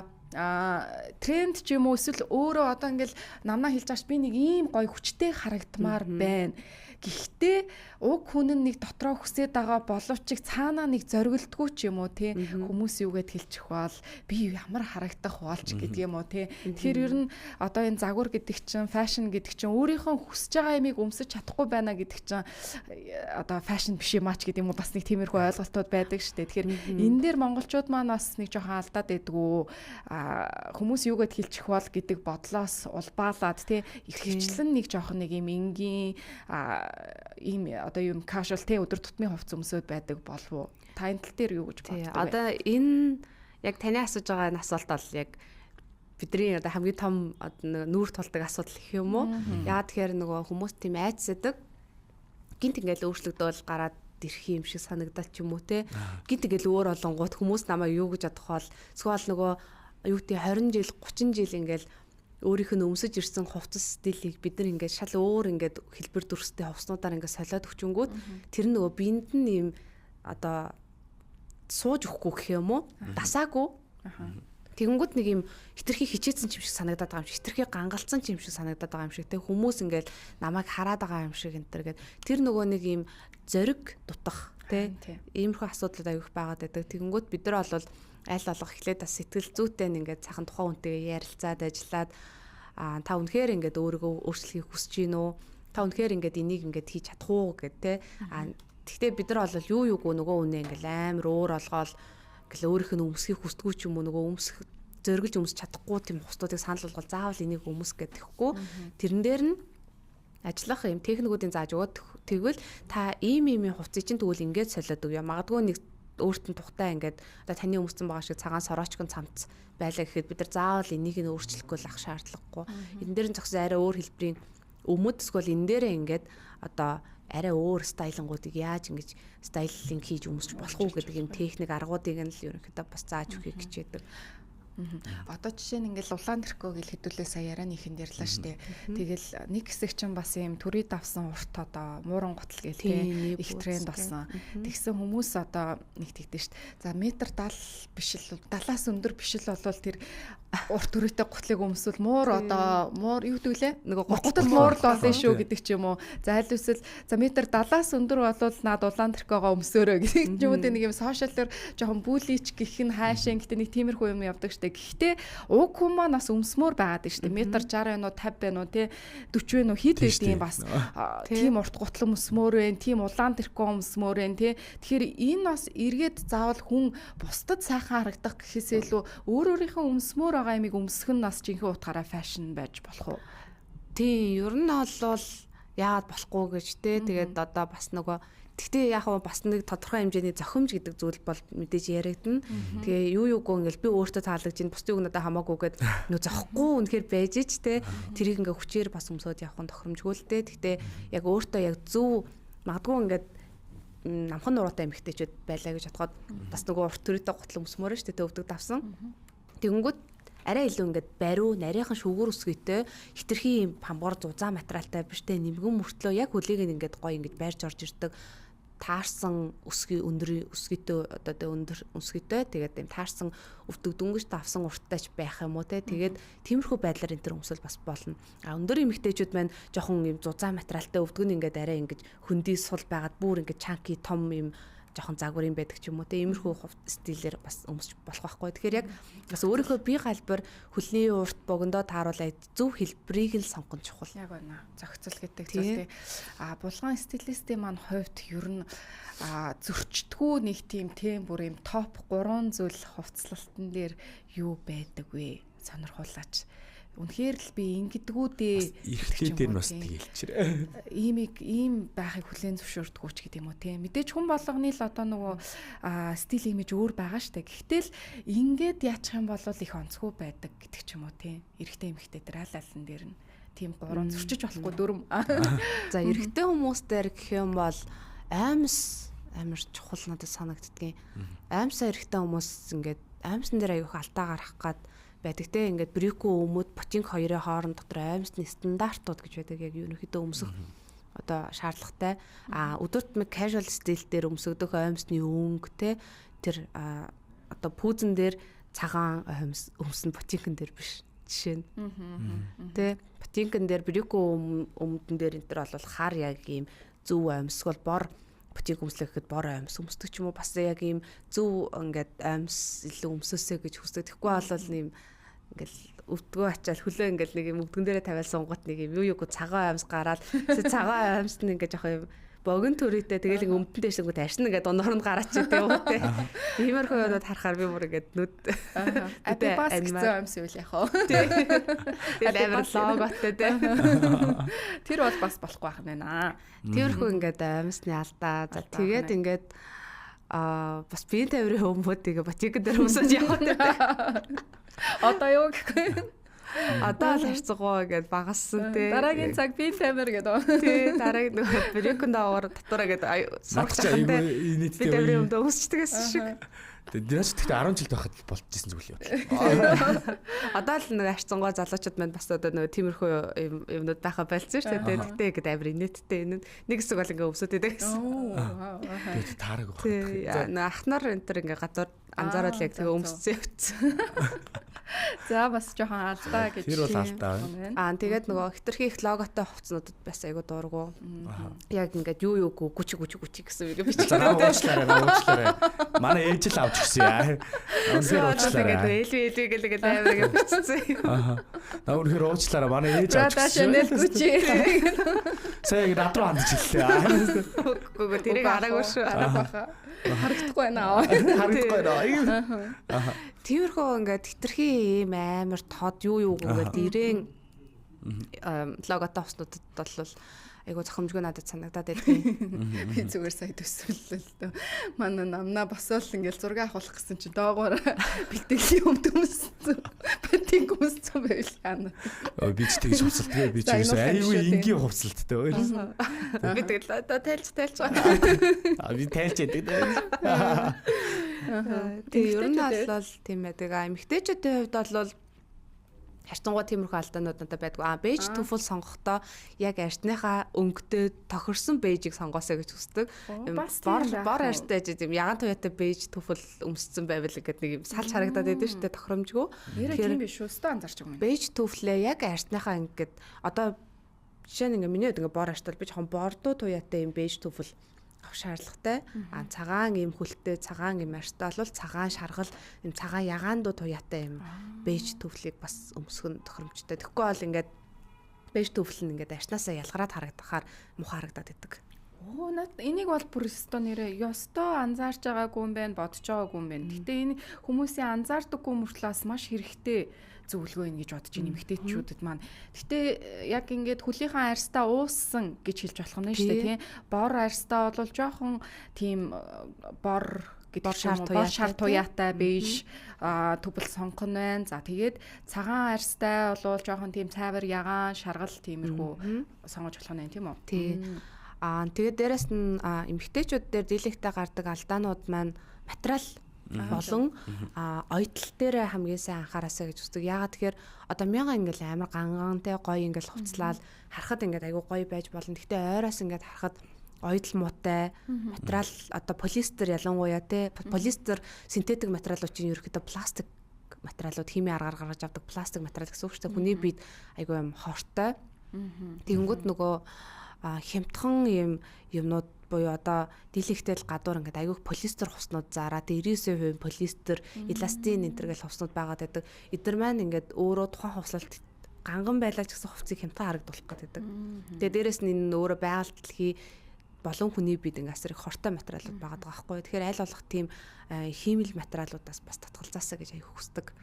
Тренд ч юм уу эсвэл өөрөө одоо ингээл намнаа хэлж байгаа ш би нэг ийм гоё хүчтэй харагдмаар байна. Гэхдээ уг хүн нь нэг дотроо хүсээд байгаа боловч цаанаа нэг зоригддгүй ч юм уу тий хүмүүс юугээд хэлчих бол би ямар харагдах болж гэдэг юм уу тий. Тэгэхээр ер нь одоо энэ загвар гэдэг чинь фэшн гэдэг чинь өөрийнхөө хүсэж байгаа ямиг өмсөж чадахгүй байна гэдэг чинь одоо фэшн биш юм ач гэдэг юм уу бас нэг тиймэрхүү ойлголтууд байдаг шүү дээ. Тэгэхээр энэ дээр монголчууд маань бас нэг жоохон алдаад байдгүй хүмүүс юугээд хэлчих бол гэдэг бодлоос улбаалаад тий ихвчлэн нэг жоохон нэг юм энгийн ийм одоо юм casual те өдөр тутмын хувцас өмсөд байдаг болов уу? Та энэ тал дээр юу гэж боддог вэ? Одоо энэ яг таны асууж байгаа асуулт бол яг бидний одоо хамгийн том нүүр тулдаг асуудал гэх юм уу? Яагаад тэгэхээр нөгөө хүмүүс тийм айцсадаг гинт ингээл өөрчлөгдөөл гараад ирэх юм шиг санагдал ч юм уу те. Гинт ингээл өөр олонгууд хүмүүс намайг юу гэж бодох бол эсвэл нөгөө юу гэдэг 20 жил 30 жил ингээл өөрийнх нь өмсөж ирсэн хувцас стилийг бид нар ингээд шал өөр ингээд хэлбэр дүрстэй хувцснуудаар ингээд солиод өгчөнгүүд тэр нөгөө биед нь юм одоо сууж өгөхгүй гэх юм уу дасаагүй тэгэнгүүт нэг юм хитрхи хичээсэн юм шиг санагдаад байгаа юм шиг хитрхи гангалцсан юм шиг санагдаад байгаа юм шиг те хүмүүс ингээд намайг хараад байгаа юм шиг энэ төр гээд тэр нөгөө нэг юм зориг дутах те иймэрхүү асуудлууд аявих байгаад байдаг тэгэнгүүт бид нар бол аль болох эхлээд бас сэтгэл зүйтэй ингээд цахан тухайн хүнтэйгээ ярилцаад ажиллаад та үнэхээр ингээд өөрийгөө өөрчлөхийг хүсэж гин үү та үнэхээр ингээд энийг ингээд хийж чадах уу гэд те тэгтээ бид нар бол юу юугүй нөгөө үнэ ингээд амар өөр олгоол ингээл өөрийнх нь өмсөхийг хүсдэггүй ч юм уу нөгөө өмсөх зориглож өмсч чадахгүй тийм хустуудыг санал болгол заавал энийг өмс гэдэхгүй тэрэн дээр нь ажиллах юм техникүүдийн зааж өгөөд тэгвэл та ийм хувцсыг чинь тэгвэл ингээд солиод өгье магадгүй нэг өөртөө тухтай ингээд одоо таны өмссөн байгаа шиг цагаан сороочкон цамц байлаа гэхэд бид нар заавал энийг нь өөрчлөхгүй л ах шаардлагагүй. Энэ дээр нь зогсон арай өөр хэлбэрийн өмд эсвэл энэ дээрээ ингээд одоо арай өөр стайлингуудыг яаж ингэж стайлинг хийж өмсч болох уу гэдэг юм техник аргуудыг нь л ерөнхийдөө бас зааж өгөхийг хичээдэг. Одоо жишээ нь ингээл улаан тэрхөө гэл хэдүүлээ сая ярианы ихэнд ярьлаа штэ. Тэгэл нэг хэсэг чинь бас юм төрий давсан урт одоо мууран готл гээл те их тренд болсон. Тэгсэн хүмүүс одоо нэг тэгдэж штэ. За метр 70 биш л 70-аас өндөр биш л болвол тэр урт төрөйтэй готлыг өмсвөл муур одоо муур юу гэдэг лээ? Нөгөө готл муур л болно шүү гэдэг ч юм уу. За аль эсвэл за метр 70-аас өндөр болвол наад улаан тэрхөөгөө өмсөөрөө гэдэг юм уу нэг юм сошиаллаар жоохон бүлийч гэх нь хаашаа гэдэг нэг тиймэрхүү юм явдаг штэ. Гэхдээ уг хүн маань бас өмсмөр байгаад байна шүү дээ. Метр 60 байна уу 50 байна уу тий 40 байна уу хэд байдیں۔ Бас тийм урт гутлан өмсмөр байна, тийм улаан тэрхүү өмсмөр байна тий. Тэгэхээр энэ бас эргээд заавал хүн бусдад сайхан харагдах гэхээсээ илүү өөр өөрийнхөө өмсмөр байгаа юмыг өмсөх нь бас жинхэнэ утгаараа фэшн байж болох уу? Тий, ер нь бол яагаад болохгүй гэж тий. Тэгээд одоо бас нөгөө гэхдээ яг бас нэг тодорхой хэмжээний зохимж гэдэг зүйл бол мэдээж яригдана. Тэгээ юу юугүй ингээл би өөртөө таалагдж ин бусдыг надад хамаагүйгээд нөө зохгүй үнэхээр байж ч те тэрийг ингээ хүчээр бас өмсөд явах нь тохиромжгүй л те. Гэхдээ яг өөртөө яг зөв магадгүй ингээд намхан нуруутай эмэгтэйчүүд байлаа гэж бодоход бас нөгөө урт төрөйтэй готлон өмсмөр шүү дээ өвдөг давсан. Тэгэнгүүт арай илүү ингээд бариу нарийнхан шүгүүр өсгөйтэй хитрхи юм хамгаар зузаан материалтай биштэй нэмгэн мөртлөө яг хөлийг ингээд гоё ингээд байрж орж ирдэг таарсан өсгий өндөр өсгийтэй одоо өндөр өсгийтэй тэгээд юм таарсан өвдөг дүнгэж давсан урттайч байх юм уу те тэгээд тиймэрхүү байдлаар энэ төр өмсөл бас болно. Өндөр эмэгтэйчүүд маань жоохон юм зузаан материалтай өвдөг нь ингээд арай ингээд хөндөй сул байгаад бүр ингээд чанки том юм жоохон загварын байдаг ч юм уу те иймэрхүү стилээр бас өмсч болох байхгүй. Тэгэхээр яг бас өөрийнхөө бие галбар хөлний урт богондоо тааруулаад зөв хэлбэрийг л сонгох нь чухал. Яг байна. Зохицол гэдэг зүйл те. Булган стилистийн маань хувьд ер нь зөрчдгүү нэг тийм бүр юм топ 3 зүйл хувцлалтан дээр юу байдаг вэ? Сонирхуулаач. үнэхээр л би ингэдэгүүдээ эрхлээ дээр бас тэгэлчээр. Ийм байхыг хүлээн зөвшөөрдгөө ч гэдэг юм уу те. Мэдээж хүн болгоны л одоо нөгөө стил имиж өөр байгаа штэ. Гэхдээ л ингээд яачих юм бол их онцгүй байдаг гэдэг ч юм уу те. Эрэгтэй эмэгтэй дээр аль алин дээр нь тийм гурван зөрчиж болохгүй дүрм. За эрэгтэй хүмүүс дээр гэх юм бол амар чухал надад санагддгийн. Аимсаа эрэгтэй хүмүүс ингээд аимсан дээр аяух алдаа гарах гад байдаг те. Ингээд брюко өмөд ботинк хоёрын хооронд дотор аимсны стандартууд гэж байдаг яг ерөнхийдөө өмсөх одоо шаардлагатай. Өдөрт casual стил дээр өмсөгдөх аимсны өнгө те. Тэр одоо пүүзэн дээр цагаан өмсөн ботинкэн дээр биш. Жишээ нь. Тэ ботинкэн дээр брюко өмдөн дээр энэ төр бол хар яг ийм зөв аимс бол бор ботинк өмслөхэд бор аимс өмсдөг ч юм уу бас яг ийм зөв ингээд аимс илүү өмсөөсэй гэж хүсдэг. Тэгэхгүй бол нэм ингээл өвдгөө ачаал хөлөө ингээл нэг юм өвдгөн дээрээ тавиал сунгат нэг юм юу цагаан аимс гараад цагаан аимс нь ингээд жоох юм богино төрөйтэй тэгэл өмдөн дэшэнгүүд аршин ингээд дундорнд гараач гэдэг юм уу те. Иймэрхүү юмуд харахаар би бүр ингээд нүд би бас гэсэн аимс үл яах вэ? Тэгэл амар логотой те. Тэр бол бас болохгүй байх нь байна. Тэрхүү ингээд аимсны алдаа. За тэгээд ингээд бас биеийн тавирын хүмүүстийг ботик дээр өмсөж яваад байдаг. Одоо юу гэхгүй. Одоо л харцгаа гэдээ багассан тий. Дараагийн цаг би таймер гэдэг. Тий, дараагийн нөгөө брюкэн даавар татвараа гэдэг сургалтын нийтдээ би таврын өмдөө өмсчдгээс шиг. Тэгээд дэрэж тэгтээ 10 жил байхад болчихсон зүйл юм. Одоо л нөгөө харцгаа залуучууд маань бас одоо нөгөө тиймэрхүү юмнууд байха болцсон шүү дээ. Тэгтээ ингээд амир нийтдээ энэ нэг хэсэг бол ингээд өмсөд байдаг гэсэн. Тэгээд таараг баг. Тий, нөгөө ахнаар энэ төр ингээд газар анзаараад яг тэгээ өмссөн явцсан. За бас жоохон алдаа гэж. Тэр бол алдаа. Тэгээд нөгөө хитрхи их логотой хувцснуудад бас айгу дуургу. Яг ингээд юу гүчи гэсэн үг бичиж байгаа. Уучлаарай. Манай ээж л авч гисэн яа. Өнөхөр уучлаарай. Элви гэлээ амар гэж бичсэн. Өнөхөр уучлаарай. Манай ээж авч гисэн. Chanel гүчи. Сая над руу хандж ирлээ. Гүгөө тэрийг араагүй шүү. Харагдахгүй байна. Харагдахгүй байна. Тиймэрхүү ингээд хитрхи ийм амар тод юу ингээд ирээн логотой хувцнуудад бол айгу зохимжгүй надад санагдаад байдгийг. Би зүгээр сая төсөөллөө л дөө. Манай намнаа босоол ингээл зураг авах гэсэн чинь доогоор бэлтгэлийн өмдөмсөн. Патинг өмссөн байл яана. Би ч тэгж хувцалдаг. Би ч айгүй энгийн хувцалттай өөр. Би тэгэл одоо тайлж. Би тайлж яадаг. Тэгээ ер нь бол тийм байдаг. Эмэгтэйчүүдийн хувьд бол харьцангуй тиймэрхүү алдаанууд надад байдгүй. Бэйж түфэл сонгохдоо яг арьсныхаа өнгөтэй тохирсон бэйжийг сонгоосоо гэж хүсдэг. Бор арьстай тийм ягаан туяатай бэйж түфэл өмссөн байвал гэдэг нэг юм салж харагдаад байдаг шүү дээ тохиромжгүй. Тэгэхээр биш шүү дээ анзарч байгаа юм. Бэйж түфлээ яг арьсныхаа ингээд одоо жишээ нь ингээд миний хувьд ингээд бор арьстай би жоохон бордоо туяатай юм бэйж түфэл шаардлагатай. Цагаан ийм хөлтэй, цагаан ийм арьстай бол цагаан шаргал, ийм цагаан ягаандуу туяатай ийм бэйж төвлийг бас өмсгөн тохиромжтой. Тэгэхгүй бол ингээд бэйж төвл нь ингээд арьснаасаа ялгараад харагдахаар муухай харагдаад идэг. Над энийг бол бүр өстой нэрээ ёстой анзаарч байгаагүй юм байна, бодож байгаагүй юм байна. Гэтэ энэ хүмүүсийн анзаардаггүй мөртлөөс маш хэрэгтэй зөвлөгөө ин гэж бодож байна эмэгтэйчүүдэд маань. Гэтэ яг ингээд хөлийнхаа арьстаа ууссан гэж хэлж болох юм шүү дээ, тийм. Бор арьстаа бол жоохон тийм бор гэдэг шар туяатай бэйж төбөл сонгон байна. За тэгээд цагаан арьстай бол жоохон тийм цайвар ягаан шаргал тиймэрхүү сонгож болох нь тийм үү? Тий. Тэгээд дээрэс нь эмэгтэйчүүд дээр дийлэгтэй гардаг алдаанууд маань материал болон ойдол дээр хамгийн сайн анхаараасаа гэж үздэг. Яагаад тэгэхээр одоо мяга ингээл амар гангантай гоё ингээл хувцлаад харахад ингээд айгүй гоё байж болно. Гэхдээ ойроос ингээд харахад ойдол муутай материал одоо полиэстер ялангуяа те полиэстер синтетик материалууд чинь ерөөхдөө пластик материалууд химийн аргаар гаргаж авдаг пластик материал гэсэн үг шүү дээ. Хүний биед айгүй юм хортой. Тэгэнгүүт нөгөө хямдхан юмнууд буюу одоо дийлэгтэл гадуур ингээд айгүйх полиэстер хувцнууд зараад 99% полиэстер, эластин энэ төргээл хувцнууд байгаад байдаг. Эдгээр маань ингээд өөрөө тухайн хувцлалт ганган байлаа ч гэсэн хувцсыг хямдхан харагдуулах гэдэг. Тэгээ дээрэс нь энэ өөрөө байгальд дэлхий болон хүний бид ингээ асар их хортой материалууд байгаа байхгүй. Тэгэхээр аль болох тийм хиймэл материалуудаас бас татгалзаасаа гэж аяг хүсдэг.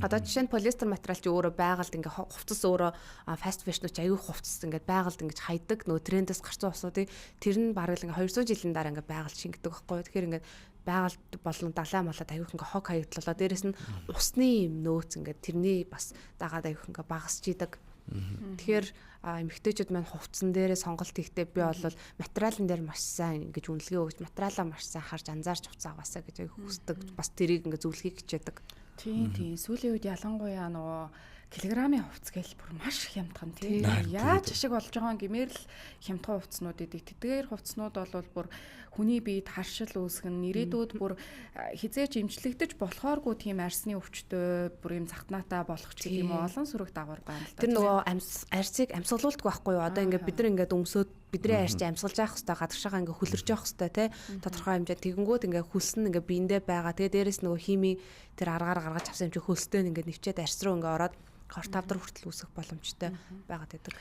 Одоо жишээ нь полиэстер материал чи өөрөө байгальд ингээ хувцас өөрөө фаст фэшнүүд чи аягүй хувцас ингээ байгальд ингээ хайдаг нөө трендээс гарсан усуудыг тэр нь бараг ингээ 200 жилийн дараа ингээ байгальд шингэдэг байхгүй. Тэгэхээр ингээ байгальд болон далай малаад аягүй ингээ хог хаягдлаа. Дээрэс нь усны юм нөөц ингээ тэрний бас дагаад аягүй ингээ багасч идэг. Тэгэхээр эмэгтэйчүүд маань хувцсан дээрээ сонголт хийхдээ би бол материалын дээр маш сайн ингэж үнэлгээ өгч материалаа маш сайн харж анзаарч хувцас аваасаа гэж хүсдэг. Бас тэрийг ингээ зөвлөхийг хичээдэг. Тийм. Сүүлийн үед ялангуяа нөгөө килограммын хувцас гэл бүр маш хямдхан тийм. Яаж ашиг болж байгаа гэмээр л хямдхан хувцснууд идэг. Тэдгээр хувцснууд бол бүр хүний биед харшил үүсгэн ирээдүйд бүр хизээч имжлэгдэж болохооргүй тийм арсны өвчтөй бүр юм захтнаатай болох ч гэдэг юм олон сүрэг дагавар байна л да. Тэр нөгөө арсыг амьсгалуулдаг байхгүй юу? Одоо ингээд бид нар ингээд өмсөд бидний арьс амьсгалж явах хэвээр гадагшаага ингээд хүлэрж явах хэвээр те тодорхой хэмжээ тэгэнгүүт ингээд хүлсэн ингээд биендээ байгаа. Тэгээ дээрэс нөгөө хими тэр аргаар гаргаж авсан юм чи хөлстэй ингээд нэвчээд арьс руу ингээд ороод хорт тавдар хүртэл үүсэх боломжтой байгаад байдаг.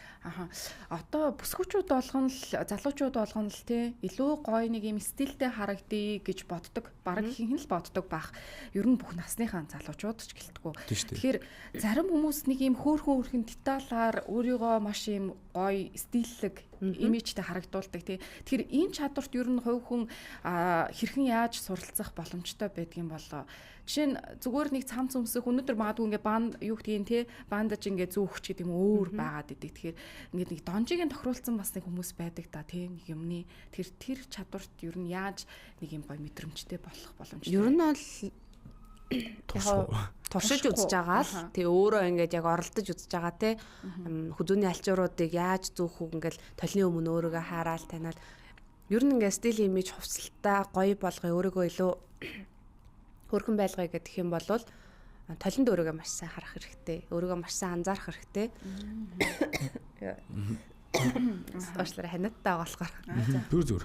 Одоо бүсгүүчүүд болгоно л залуучууд болгоно л тий илүү гоё нэг юм стилтэй харагдъя гэж боддог. Бараг ихэнх нь л боддог байх. Ер нь бүх насныхаа залуучууд ч гэлтгүү. Тэгэхээр зарим хүмүүс нэг юм хөөрхөн деталаар өөрийгөө маш юм гоё стиллэг имижтэй харагдуулдаг тий. Тэгэхээр энэ чадварт ер нь хувь хүн хэрхэн яаж суралцах боломжтой байдгийн болоо. Жишээ нь зүгээр нэг цамц өмсөх өнөөдөр магадгүй ингээ банд юу гэдгийг тий бандаж ингээ зүүхч гэдэг юм өөр байгаад идэг. Тэгэхээр ингээ нэг донжигийн тохируулсан бас нэг хүмүүс байдаг да тий нэг юмны тэр чадварт ер нь яаж нэг юм гоё мэдрэмжтэй болох боломжтой. Ер нь бол туршиж үзэж байгаа л тий өөрөө ингээд яг оролдож үзэж байгаа те хүзүүний алчууруудыг яаж зүүх үг ингээл толны өмнө өөрийгөө хараал таниал ер нь ингээд стил имиж хувцалтаа гоё болгоё өөрийгөө илүү хөрхөн байлгая гэх юм бол толинд өөрийгөө маш сайн харах хэрэгтэй өөрийгөө маш сайн анзаарах хэрэгтэй уучлаарай ханаттай болохоор зүр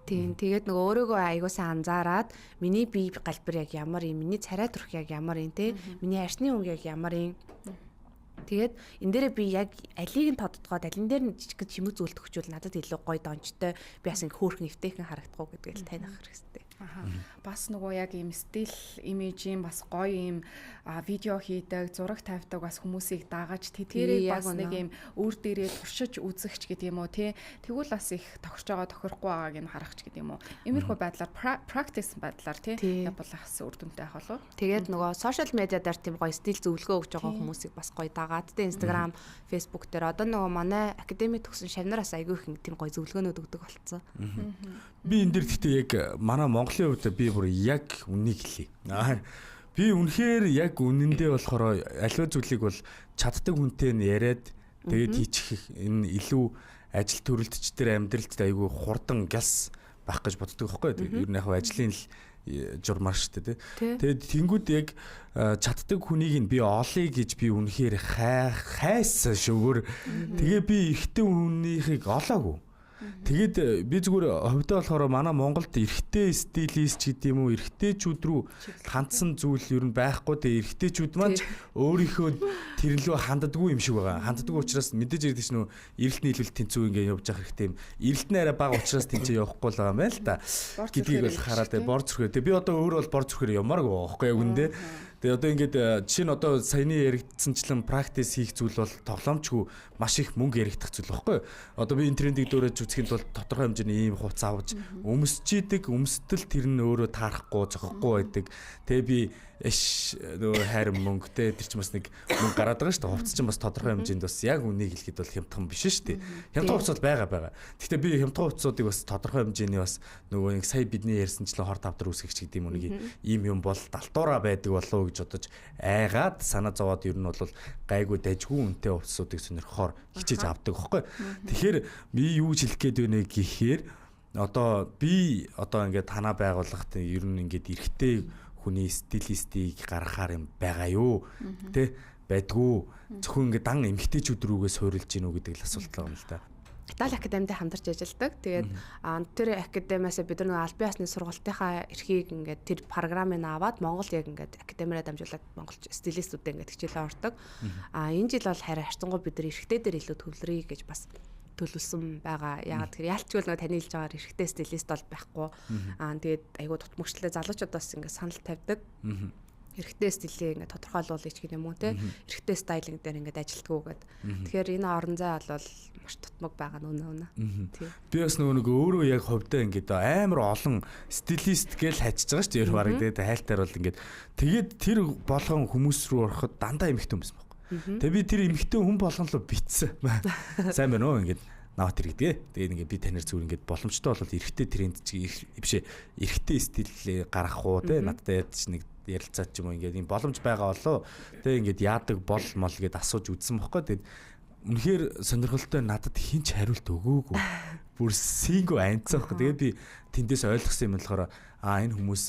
тийм тэгээд нөгөө өөрийгөө аягүй сайн анзаараад миний бие галбир яг ямар юм миний царай төрх яг ямар юм те миний арсны өнгө яг ямар юм тэгээд энэ дээрээ би яг алийг нь тодтогоод алин дээр нь жижиг чимэг зүйлт өгчүүл надад илүү гоё донжтой би бас ингэ хөөрхөн эвтэйхэн харагдах уу гэдгийг л таних хэрэгтэй. Бас нөгөө яг ийм стил имижийн бас гоё ийм видео хийдэг, зураг тавьдаг бас хүмүүсийг дагаж тэдгээрээ бас нэг ийм өөр дээрээ туршиж үзэгч гэдэг юм уу тий. Тэгвэл бас их тохирч байгаа тохирохгүй байгааг нь харахч гэдэг юм уу. Иймэрхүү байдлаар practice байдлаар тий бол бас үр дүнтэй ах болов. Тэгээд нөгөө сошиал медиа дээр тийм гоё стил зөвлөгөө өгж байгаа хүмүүсийг бас гоё дагаад тий Instagram, Facebook дээр одоо нөгөө манай академи төгсөн шавнараас айгүй их тийм гоё зөвлөгөөнүүд өгдөг болцсон. Би энэ дэр гэхдээ яг манай Монголын хувьд би бүр яг үнийг хэлье. Би үнэхээр яг үнэндээ болохоор аливаа зүйлийг бол чаддаг хүнтэй нь яриад тэгээд хийчих энэ илүү ажил төрөлтчдөр амьдралд айгүй хурдан гялс байх гэж боддог байхгүй. Ер нь яг ажлын л журмаар шүү дээ. Тэгээд тэнгууд яг чаддаг хүнийг нь би олъё гэж би үнэхээр хайсан шүүгээр тэгээ би эрэгтэй хүнийхийг олоогүй. Тэгээд би зүгээр хөвдөө болохоор манай Монголд эрэгтэй стилист гэдэг юм уу эрэгтэйчүүд рүү хандсан зүйл ер нь байхгүй дээ эрэгтэйчүүд маань өөрийнхөө тэрнлөө ханддаггүй юм шиг байгаа. Ханддаггүй учраас мэдээж ирдэг чинь эрэлт нийлүүлэлт тэнцүү ингээ явж явах хэрэгтэй юм. Эрэлт нь арай бага учраас тэнцээ явахгүй л байгаа юм л да. Гэдгийг бол хараад бор зүрхээ. Тэгээ би одоо өөрөө бол бор зүрхээр ямааргүй байхгүй яг үндэ. Тэгээ одоо ингээд жишээ нь одоо саяны яригдсанчлан практис хийх зүйл бол тоглоомчгүй маш их мөнгө яригдах зүйл байхгүй. Одоо би энэ трендийг дөөрөж үзэхэд бол тодорхой хэмжээний ийм хувц авч өмсчиiдэг өмсдөл тэр нь өөрөө таарахгүй зогхгүй байдаг. Тэгээ би нөгөө хайрын мөнгө те тэр чинь бас нэг мөнгө гараад байгаа шүү дээ. Хувц чинь бас тодорхой хэмжээнд бас яг үнийг хэлэхэд бол хямдхан биш шүү дээ. Хямдхан хувц бол байгаа. Гэхдээ би хямдхан хувцсуудыг бас тодорхой хэмжээний бас нөгөө нэг сая бидний ярьсанчлан хорт авдар үсгэгч гэдэг юм нэг ийм юм бол далтуураа байдаг болов гэж бодож айгаад санаа зовоод ер нь бол гайгүй дайжгүй үнэтэй хувцсуудыг сонирхохоор хичээж авдаг байхгүй. Тэгэхээр би юу хэлэх гээд байна гэхээр одоо би одоо ингээд танаа байгууллагт ер нь ингээд эрэгтэй хүний стилистийг гаргахаар юм байгаа юу тэ байдгүй зөвхөн ингээд дан эмгтээчүүд рүүгээ суурилж гинүү гэдэг л асуулт байгаа юм л да. Итали академид хамтарч ажилладаг. Тэгээд тэр академиас бид нар аль бие усны сургалтынхаа эрхийг ингээд тэр програмыг аваад Монгол яг ингээд академиараа дамжуулаад монголч стилистүүдээ ингээд хичээлээ ордог. Энэ жил бол харин харцангуй бид нар эрхтэй дээр илүү төвлөрье гэж бас төлөвлөсөн байгаа. Яагаад тэгэхээр ялчгүй нэг таны хэлж байгаагаар эрэгтэй стилист бол байхгүй. Тэгээд айгүй тутмөгчлээ залуучуудаас ингээд санал тавьдаг. Эрэгтэй стилийн ингээд тодорхойлуулъя ч гэх юм уу те. Эрэгтэй стайлинг дээр ингээд ажилтгуу гэд. Тэгэхээр энэ орон зай бол маш тутмаг байгаа нь үнэ. Би бас нөгөө өөрөө яг хувьдаа ингээд амар олон стилист гэж хайчиж байгаа шүү дээ. Ер бараг тэгээд хайлтаар бол ингээд тэгээд тэр болгон хүмүүс рүү ороход дандаа эмэгтэй хүмүүс байна. Тэгээ би тэр эмэгтэй хүн болгон л битсэн. Сайн байна уу ингээд навт иргэдэг. Тэгээд ингээд би танаар зүгээр ингээд боломжтой бол эрэгтэй тренд бишээ эрэгтэй стил гаргах уу те надтай яд ч нэг ярилцаад ч юм уу ингээд юм боломж байгаа болоо. Тэгээ ингээд яадаг бол мол гэд асууж үзсэн бохоггүй. Тэгээд үнэхээр сонирхолтой надад хинч хариулт өгөөгүй. Бүр синго анцаахгүй. Тэгээд би тэндээс ойлгосон юм болохоор энэ хүмүүс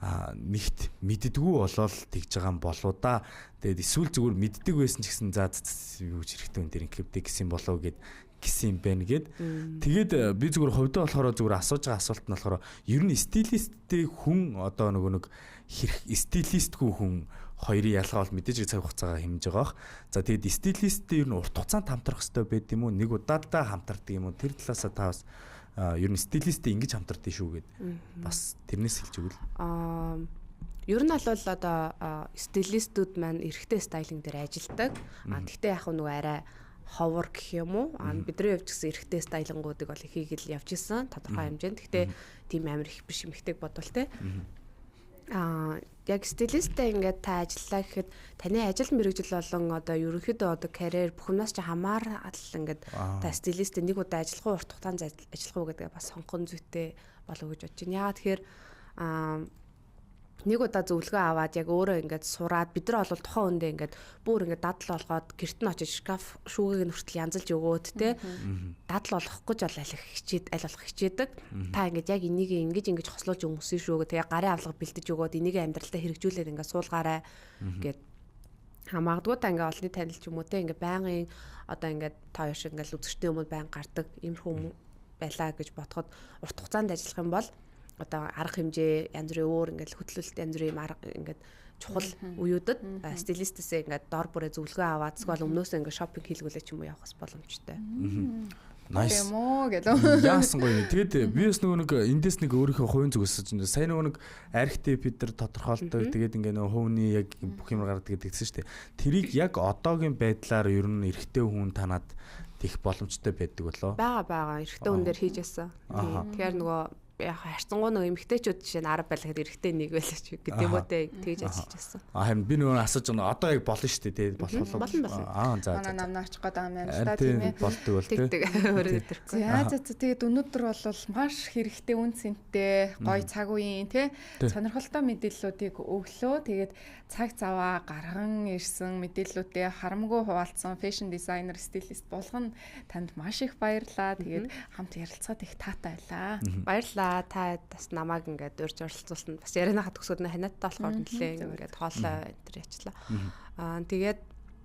нэгт мэддэггүй болол тэгж байгаа юм болоо да. Тэгээд эсвэл зүгээр мэддэг байсан ч гэсэн за юу ч хэрэгтэй хүн дээр инклюдтэй гэсэн болоо гэсэн юм байна гэд. Тэгээд би зүгээр хувьдаа болохоор зүгээр асууж байгаа асуулт нь болохоор ер нь стилисттэй хүн одоо нэг хэрэг стилистгүй хүн хоёрын ялгаа бол мэдээж цаг хугацаагаар хэмжиж байгаа бах. За тэгээд стилисттэй ер нь урт хугацаанд хамтрах хэрэгтэй байд юм уу? Нэг удаадаа хамтардаг юм уу? Тэр талаасаа та бас ер нь стилисттэй ингэж хамтардаг шүү гэд бас тэрнээс хэлж өгвөл. Ер нь бол одоо стилистүүд маань эрэгтэй стайлинг дээр ажилдаг. Гэхдээ яг нөгөө арай ховор гэх юм уу? Бидний хувьд гэсэн эрэгтэй стайлингуудыг бол хийгээл явж исэн тодорхой хэмжээнд. Гэхдээ тийм амар их биш эмхтэйг бодвол те. Яг стилисттэй ингээд та ажиллаа гэхэд таны ажил мэргэжил болон одоо ерөнхийдөө одоо карьер бүх юмнаас ч хамаарал ингээд та стилисттэй нэг удаа ажиллах уу урт хугацаанд ажиллах уу гэдэг бас сонгон зүйтэй болов гэж бодож байна. Яагаад тэгэхээр нэг удаа зөвлөгөө аваад яг өөрөө ингээд сураад бид нар бол тухайн үндэ ингээд бүр ингээд дадал болгоод гэрт нь очиж шкаф шүүгийг нүртэл янзалж өгөөд те дадал болгох гэж бол аль болох хичээдэг. Та ингээд яг энийг ингэж хослуулж өнгөсөн шүү гэх тэгээ гарын авлага бэлдэж өгөөд энийг амьдралдаа хэрэгжүүлээд ингээд суулгаарай гэд магадгүй та ингээд олонний танил ч юм уу те ингээд байнгын одоо ингээд та яш ингээд үзэгчтэй хүмүүс байнг гардаг иймэрхүү байлаа гэж бодоход урт хугацаанд ажиллах юм бол одоо арга хэмжээ янз бүрийн өөр ингээд хөтлөлт янз бүрийн ингээд чухал үеүүдэд стилистээсээ ингээд дор бүрээ зөвлөгөө аваад эсвэл өмнөөсөө ингээд шопинг хийлгүүлээ ч юм уу явах боломжтой. Nice. Яасан гоё. Тэгээд би бас нөгөө эндээс нэг өөрийнхөө хувийн зүгээс чинь сайн нөгөө архитект бид нар тодорхойлдог. Тэгээд ингээд нөгөө хувийн яг бүх юм гаргадаг гэдгийгсэн шүү дээ. Тэрийг яг одоогийн байдлаар ер нь эрэгтэй хүн танаад их боломжтой байдаг болоо. Бага эрэгтэй хүн дээр хийж яасан. Тэгэхээр нөгөө яг харьцангуй нэг эмэгтэйчүүд жишээ нь 10 байлгаад эрэгтэй нэг байлаа ч гэдэг юм уу те тэгж ажиллаж байсан. Харин би нөгөө асууж байгаа одоо яг болно шүү дээ те болох. За. Манай намнаа очих гээд байгаа юм байна та тийм ээ. Болдог бол те. Тэгээд өнөөдөр бол маш хэрэгтэй үн цэнтэй гоё цаг үеийн те сонирхолтой мэдээллүүдийг өглөө. Тэгээд цаг цаваа гарган ирсэн мэдээллүүдээ харамгүй хуваалцсан фэшн дизайнер, стилист болгон танд маш их баярлалаа. Тэгээд хамт ярилцаад их таатай байлаа. Баярлалаа. Та бас намайг ингээд урьж оролцуулсан. Бас ярианыхаа төгсгөд ханаатай болохоор нэлээ ингээд хоолой энэ төр ячлаа. Тэгээд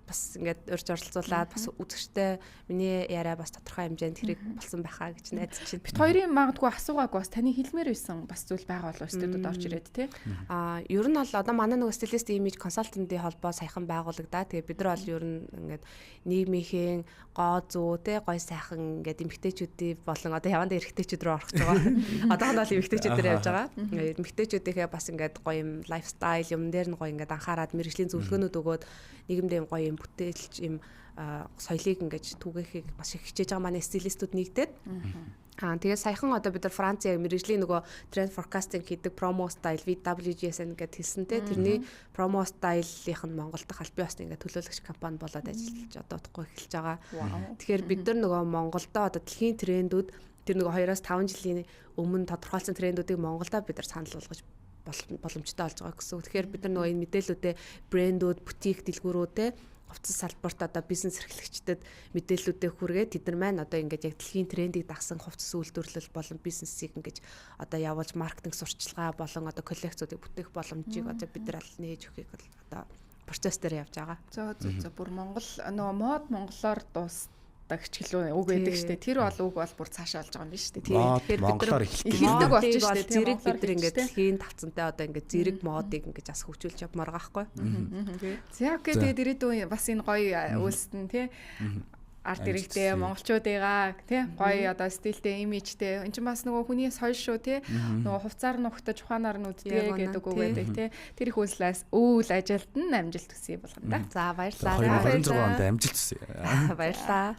бас ингээд урьж оролцуулаад бас үзэгчтэй миний яриа бас тодорхой хэмжээнд хэрэг болсон байхаа гэж найдаж байна. Бид хоёрын магадгүй асуугаагүй бас таны хэлмээр байсан бас зүйл байгаа болов студиуд орж ирээд тий. Ер нь бол одоо манай нөгөө стилист имиж консалтантын холбоо саяхан байгуулагдаа. Тэгээ бид нар бол ер нь ингээд нийгмийн гоо зүү тий гой сайхан ингээд эмэгтэйчүүдийн болон одоо яванда эрэгтэйчүүд рүү орох гэж байгаа. Одоохондоо л эмэгтэйчүүд дээр явж байгаа. Эмэгтэйчүүдийнхээ бас ингээд гоё юм лайфстайл юм дээр нь гоё ингээд анхаарад мэргэжлийн зөвлөгөөнүүд өгөөд нийгэмдээ гоё юм бүтээлч юм соёлыг ингэж түгээхийг маш их хичээж байгаа манай стилистүүд нэгдээд тэгээд саяхан одоо бид нар Францын мэргэжлийн нөгөө тренд forecasting хийдэг promo style VWGSN гэдэг хэлсэнтэй тэрний promo style-ийнх нь Монголд аль бие усны ингээд төлөөлөгч компани болоод ажиллаж одоо утгагүй эхэлж байгаа. Тэгэхээр бид нар нөгөө Монголдо одоо дэлхийн трендүүд тэр нөгөө 2-5 жилийн өмнө тодорхойлсон трендүүдийг Монголдо бид нар санал болгож боломжтой болж байгаа гэсэн. Тэгэхээр бид нар нөгөө энэ мэдээллүүдээ брэндүүд, бутик дэлгүүрүүдээ хувцас салбарт одоо бизнес эрхлэгчдэд мэдээллүүдээ хүргээд тэд нар маань одоо ингээд яг дэлхийн трендийг дагсан хувцас үйлдвэрлэл болон бизнесийг ингээд одоо явуулж маркетинг сурчлагаа болон одоо коллекцуудыг бүтээх боломжийг одоо бид нар аль нээж өгөхийг одоо процесс дээр явж байгаа. За бүр Монгол нөгөө мод монголоор дагч гэлөө үг байдаг штэ. Тэр бол үг бол бүр цаашаа болж байгаа юм биш штэ. Тэгэхээр бид нар эхэлдэг болчих штэ. Зэрэг бид нар ингээд дэлхийн тавцантай одоо ингээд зэрэг модыг ингээд бас хөгжүүлж явмаар байгаа байхгүй. За окей тэгээд ирээдүйн бас энэ гоё үйлстэн тий. арт иргэдээ монголчуудыгаа тий гоё одоо стилтэй имижтэй эн чинь бас нөгөө хүний соёл шүү тий нөгөө хувцаар нухтаж ухаанаар нүдтэй гэдэг үг байдаг тий тэр их үйл ажилд нь амжилт хүсье болгоно да. За баярлалаа. 2026 онд амжилт хүсье. Баярлалаа.